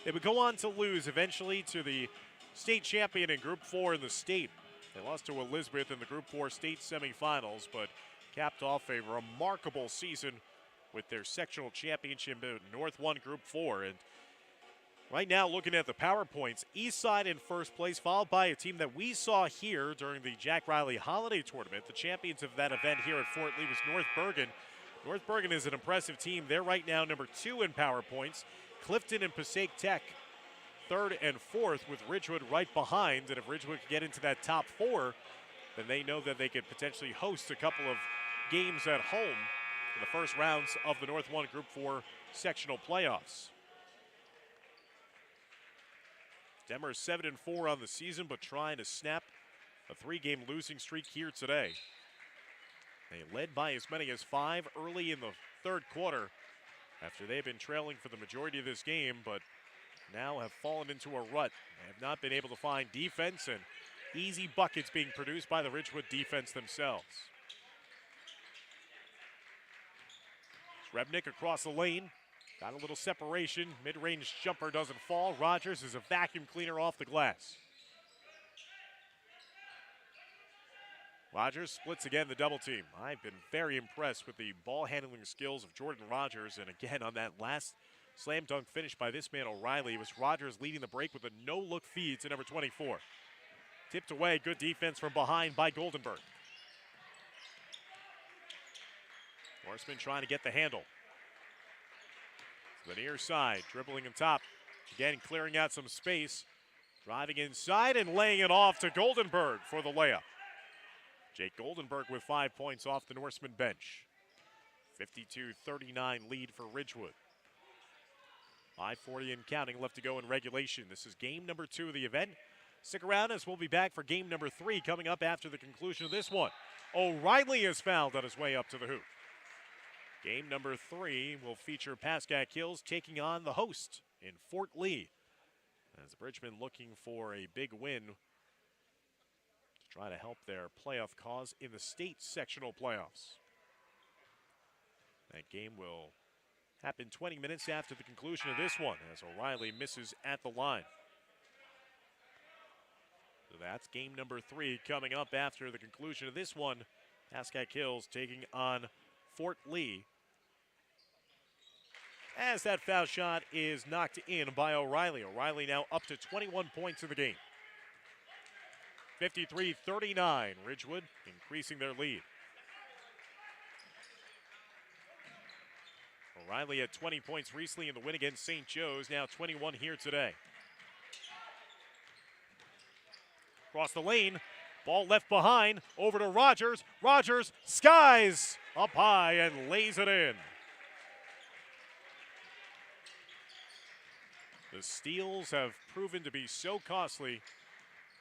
S1: They would go on to lose eventually to the state champion in Group 4 in the state. They lost to Elizabeth in the Group 4 state semifinals, but capped off a remarkable season with their sectional championship in North 1 Group 4. And right now, looking at the power points, Eastside in first place, followed by a team that we saw here during the Jack Riley Holiday Tournament. The champions of that event here at Fort Lee was North Bergen. North Bergen is an impressive team. They're right now number 2 in power points. Clifton and Passaic Tech, 3rd and 4th, with Ridgewood right behind. And if Ridgewood could get into that top 4, then they know that they could potentially host a couple of games at home in the first rounds of the North 1 Group 4 sectional playoffs. Demarest 7-4 on the season, but trying to snap a 3-game losing streak here today. They led by as many as 5 early in the third quarter after they've been trailing for the majority of this game, but now have fallen into a rut. They have not been able to find defense, and easy buckets being produced by the Ridgewood defense themselves. Srebnick across the lane. Got a little separation. Mid-range jumper doesn't fall. Rogers is a vacuum cleaner off the glass. Rogers splits again the double team. I've been very impressed with the ball handling skills of Jordan Rogers. And again, on that last slam dunk finish by this man O'Reilly, it was Rogers leading the break with a no-look feed to number 24. Tipped away, good defense from behind by Goldenberg. Horseman trying to get the handle. To the near side, dribbling on top. Again, clearing out some space. Driving inside and laying it off to Goldenberg for the layup. Jake Goldenberg with 5 points off the Norseman bench. 52-39 lead for Ridgewood. 5:40 and counting left to go in regulation. This is game number 2 of the event. Stick around as we'll be back for game number 3 coming up after the conclusion of this one. O'Reilly is fouled on his way up to the hoop. Game number 3 will feature Pascack Hills taking on the host in Fort Lee. As the Bridgemen looking for a big win to try to help their playoff cause in the state sectional playoffs. That game will happen 20 minutes after the conclusion of this one as O'Reilly misses at the line. So that's game number 3 coming up after the conclusion of this one. Pascack Hills taking on Fort Lee. As that foul shot is knocked in by O'Reilly. O'Reilly now up to 21 points in the game. 53-39, Ridgewood increasing their lead. O'Reilly had 20 points recently in the win against St. Joe's, now 21 here today. Across the lane, ball left behind, over to Rogers. Rogers skies up high and lays it in. The steals have proven to be so costly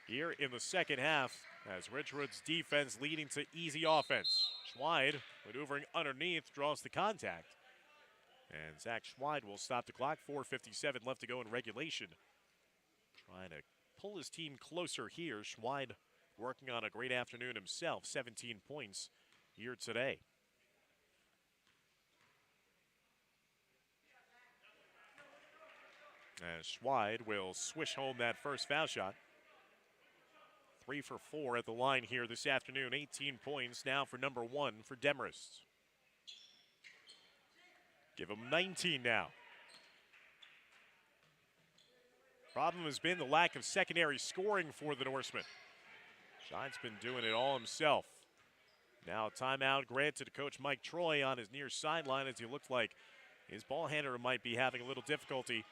S1: here in the second half as Ridgewood's defense leading to easy offense. Schweid maneuvering underneath draws the contact. And Zach Schweid will stop the clock. 4:57 left to go in regulation. Trying to pull his team closer here. Schweid working on a great afternoon himself. 17 points here today. As Schweid will swish home that first foul shot. 3 for 4 at the line here this afternoon. 18 points now for number 1 for Demarest. Give him 19 now. Problem has been the lack of secondary scoring for the Norseman. Schweid's been doing it all himself. Now timeout granted to Coach Mike Troy on his near sideline as he looked like his ball handler might be having a little difficulty.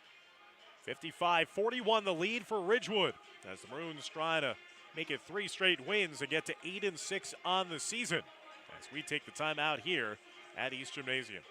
S1: 55-41 the lead for Ridgewood as the Maroons try to make it 3 straight wins and get to 8-6 on the season as we take the timeout here at East Gymnasium.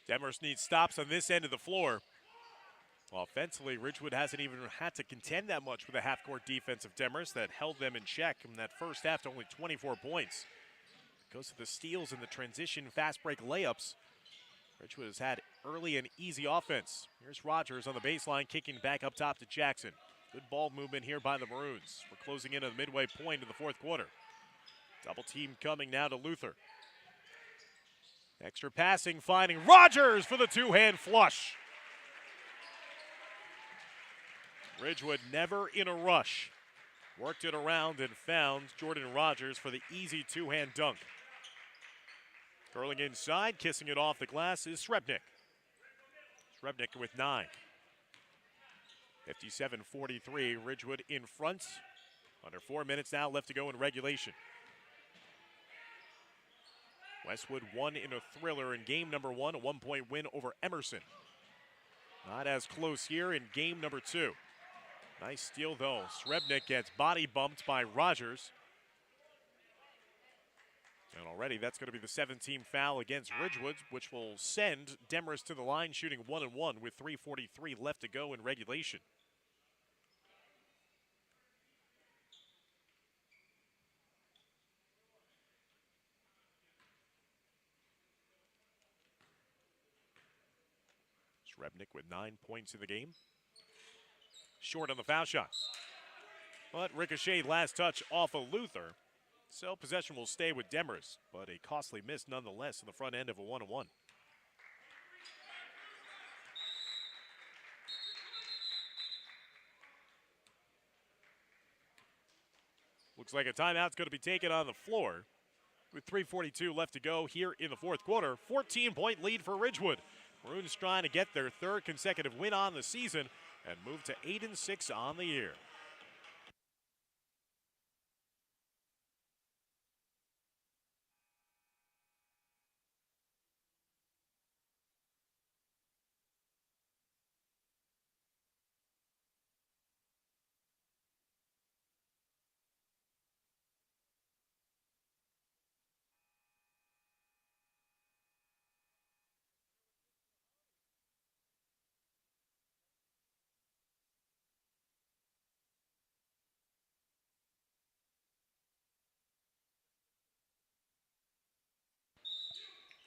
S1: Demarest needs stops on this end of the floor. Offensively, Ridgewood hasn't even had to contend that much with the half-court defense of Demarest that held them in check in that first half to only 24 points. Goes to the steals and the transition fast break layups. Ridgewood has had early and easy offense. Here's Rogers on the baseline, kicking back up top to Jackson. Good ball movement here by the Maroons. We're closing in on the midway point of the fourth quarter. Double team coming now to Luther. Extra passing, finding Rogers for the two-hand flush. Ridgewood never in a rush. Worked it around and found Jordan Rogers for the easy two-hand dunk. Curling inside, kissing it off the glass is Srebnick. Srebnick with 9. 57-43, Ridgewood in front. Under 4 minutes now left to go in regulation. Westwood won in a thriller in game number 1, a 1-point win over Emerson. Not as close here in game number 2. Nice steal though. Srebnick gets body bumped by Rogers. And already that's going to be the 7th-team foul against Ridgewood, which will send Demarest to the line shooting 1-1 with 3:43 left to go in regulation. Srebnick with 9 points in the game. Short on the foul shot. But ricochet last touch off of Luther. So possession will stay with Demarest, but a costly miss nonetheless in the front end of a 1-1. Looks like a timeout's going to be taken on the floor with 3:42 left to go here in the fourth quarter. 14-point lead for Ridgewood. Maroons trying to get their 3rd consecutive win on the season and move to 8-6 on the year.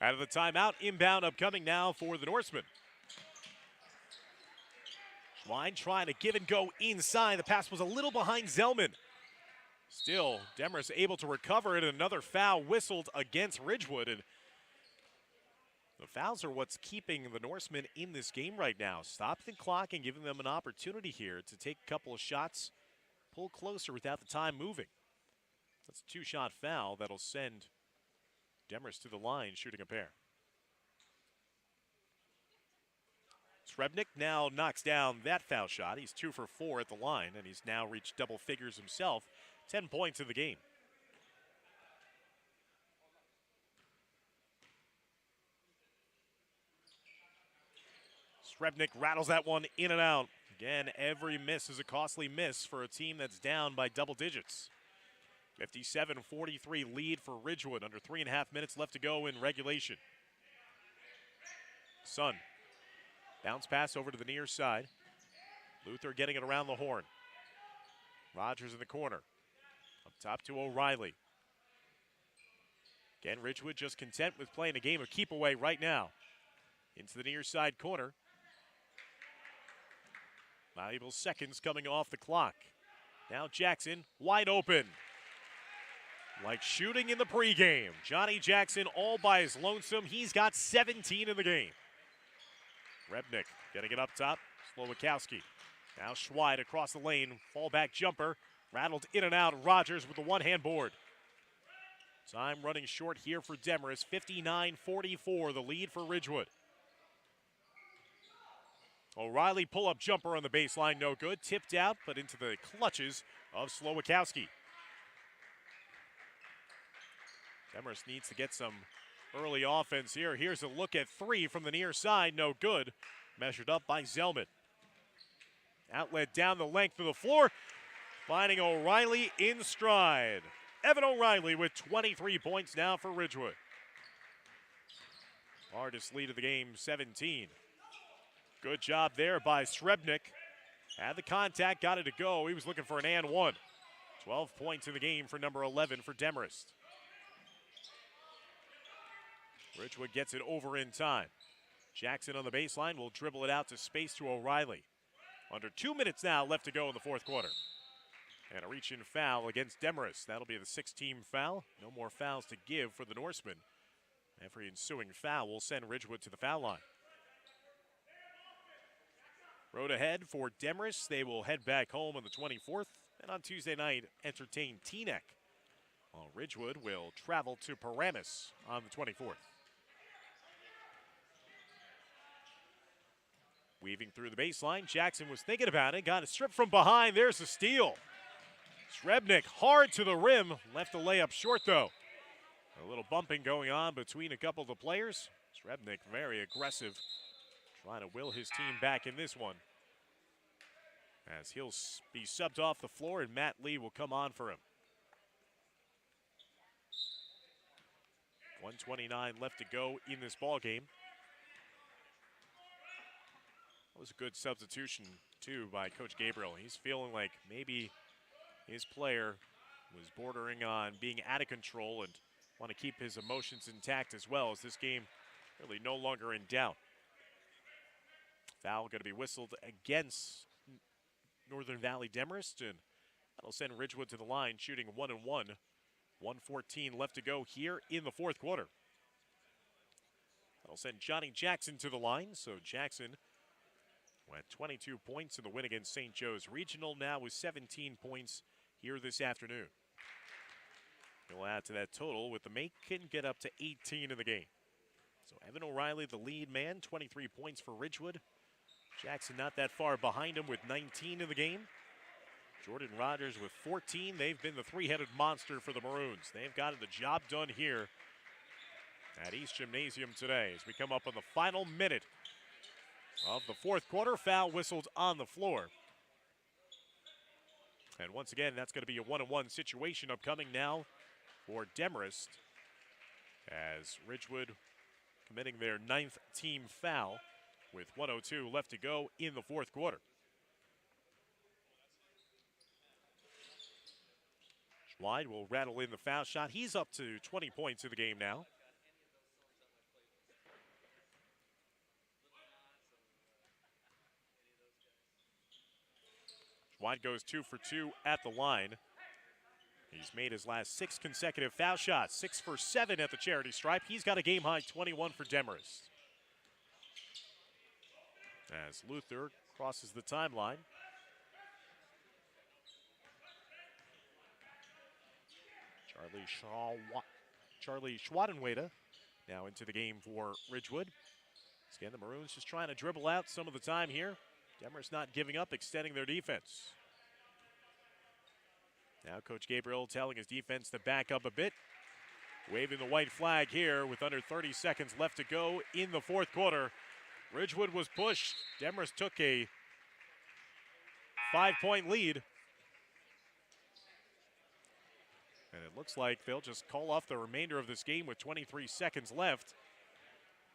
S1: Out of the timeout, inbound upcoming now for the Norsemen. Schwein trying to give and go inside. The pass was a little behind Zellman. Still, Demarest able to recover it, and another foul whistled against Ridgewood. And the fouls are what's keeping the Norsemen in this game right now. Stop the clock and giving them an opportunity here to take a couple of shots, pull closer without the time moving. That's a 2-shot foul that'll send Demarest to the line, shooting a pair. Srebnick now knocks down that foul shot. He's 2 for 4 at the line, and he's now reached double figures himself. 10 points in the game. Srebnick rattles that one in and out. Again, every miss is a costly miss for a team that's down by double digits. 57-43 lead for Ridgewood. Under 3.5 minutes left to go in regulation. Sun. Bounce pass over to the near side. Luther getting it around the horn. Rogers in the corner. Up top to O'Reilly. Again, Ridgewood just content with playing a game of keep away right now. Into the near side corner. Valuable seconds coming off the clock. Now Jackson wide open. Like shooting in the pregame. Johnny Jackson all by his lonesome. He's got 17 in the game. Rebnick getting it up top. Slowakowski. Now Schweid across the lane. Fallback jumper. Rattled in and out. Rogers with the one-hand board. Time running short here for Demarest. 59-44, the lead for Ridgewood. O'Reilly pull-up jumper on the baseline, no good. Tipped out, but into the clutches of Slowakowski. Demarest needs to get some early offense here. Here's a look at 3 from the near side, no good. Measured up by Zellman. Outlet down the length of the floor, finding O'Reilly in stride. Evan O'Reilly with 23 points now for Ridgewood. Hardest lead of the game, 17. Good job there by Srebnick. Had the contact, got it to go. He was looking for an and one. 12 points in the game for number 11 for Demarest. Ridgewood gets it over in time. Jackson on the baseline will dribble it out to space to O'Reilly. Under 2 minutes now left to go in the fourth quarter. And a reach-in foul against Demarest. That'll be the 6th-team foul. No more fouls to give for the Norsemen. Every ensuing foul will send Ridgewood to the foul line. Road ahead for Demarest. They will head back home on the 24th. And on Tuesday night, entertain Teaneck. While Ridgewood will travel to Paramus on the 24th. Weaving through the baseline. Jackson was thinking about it. Got a strip from behind. There's the steal. Srebnick hard to the rim. Left the layup short, though. A little bumping going on between a couple of the players. Srebnick very aggressive. Trying to will his team back in this one. As he'll be subbed off the floor and Matt Lee will come on for him. 1:29 left to go in this ball game. That was a good substitution, too, by Coach Gabriel. He's feeling like maybe his player was bordering on being out of control and want to keep his emotions intact as well, as this game really no longer in doubt. Foul going to be whistled against Northern Valley Demarest, and that'll send Ridgewood to the line, shooting 1-1. 1:14 left to go here in the fourth quarter. That'll send Johnny Jackson to the line, so Jackson with 22 points in the win against St. Joe's Regional, now with 17 points here this afternoon. He'll add to that total with the make and get up to 18 in the game. So Evan O'Reilly, the lead man, 23 points for Ridgewood. Jackson not that far behind him with 19 in the game. Jordan Rogers with 14. They've been the three-headed monster for the Maroons. They've gotten the job done here at East Gymnasium today as we come up on the final minute of the fourth quarter. Foul whistled on the floor. And once again, that's going to be a 1-on-1 situation upcoming now for Demarest, as Ridgewood committing their 9th team foul with 1:02 left to go in the fourth quarter. Schweid will rattle in the foul shot. He's up to 20 points in the game now. Schweid goes 2 for 2 at the line. He's made his last 6 consecutive foul shots, 6 for 7 at the charity stripe. He's got a game-high 21 for Demarest. As Luther crosses the timeline. Charlie Schwadenweda now into the game for Ridgewood. Again, the Maroons just trying to dribble out some of the time here. Demarest not giving up, extending their defense. Now Coach Gabriel telling his defense to back up a bit. Waving the white flag here with under 30 seconds left to go in the fourth quarter. Ridgewood was pushed. Demarest took a 5-point lead. And it looks like they'll just call off the remainder of this game with 23 seconds left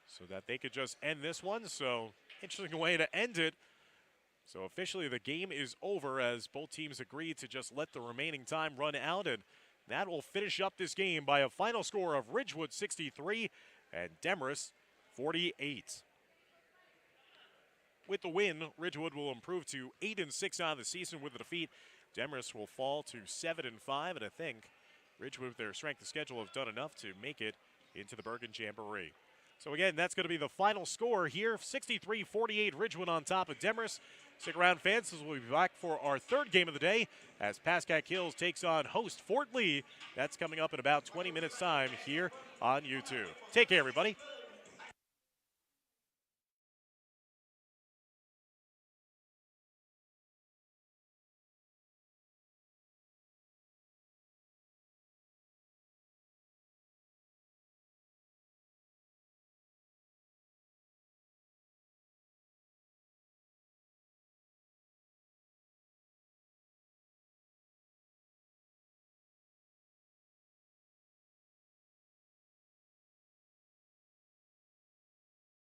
S1: so that they could just end this one. So, interesting way to end it. So officially the game is over as both teams agreed to just let the remaining time run out, and that will finish up this game by a final score of Ridgewood 63 and Demarest 48. With the win, Ridgewood will improve to 8-6 on the season. With the defeat, Demarest will fall to 7-5, and I think Ridgewood, with their strength of schedule, have done enough to make it into the Bergen Jamboree. So again, that's going to be the final score here. 63-48, Ridgewood on top of Demarest. Stick around, fans, as we'll be back for our third game of the day as Pascack Hills takes on host Fort Lee. That's coming up in about 20 minutes' time here on YouTube. Take care, everybody.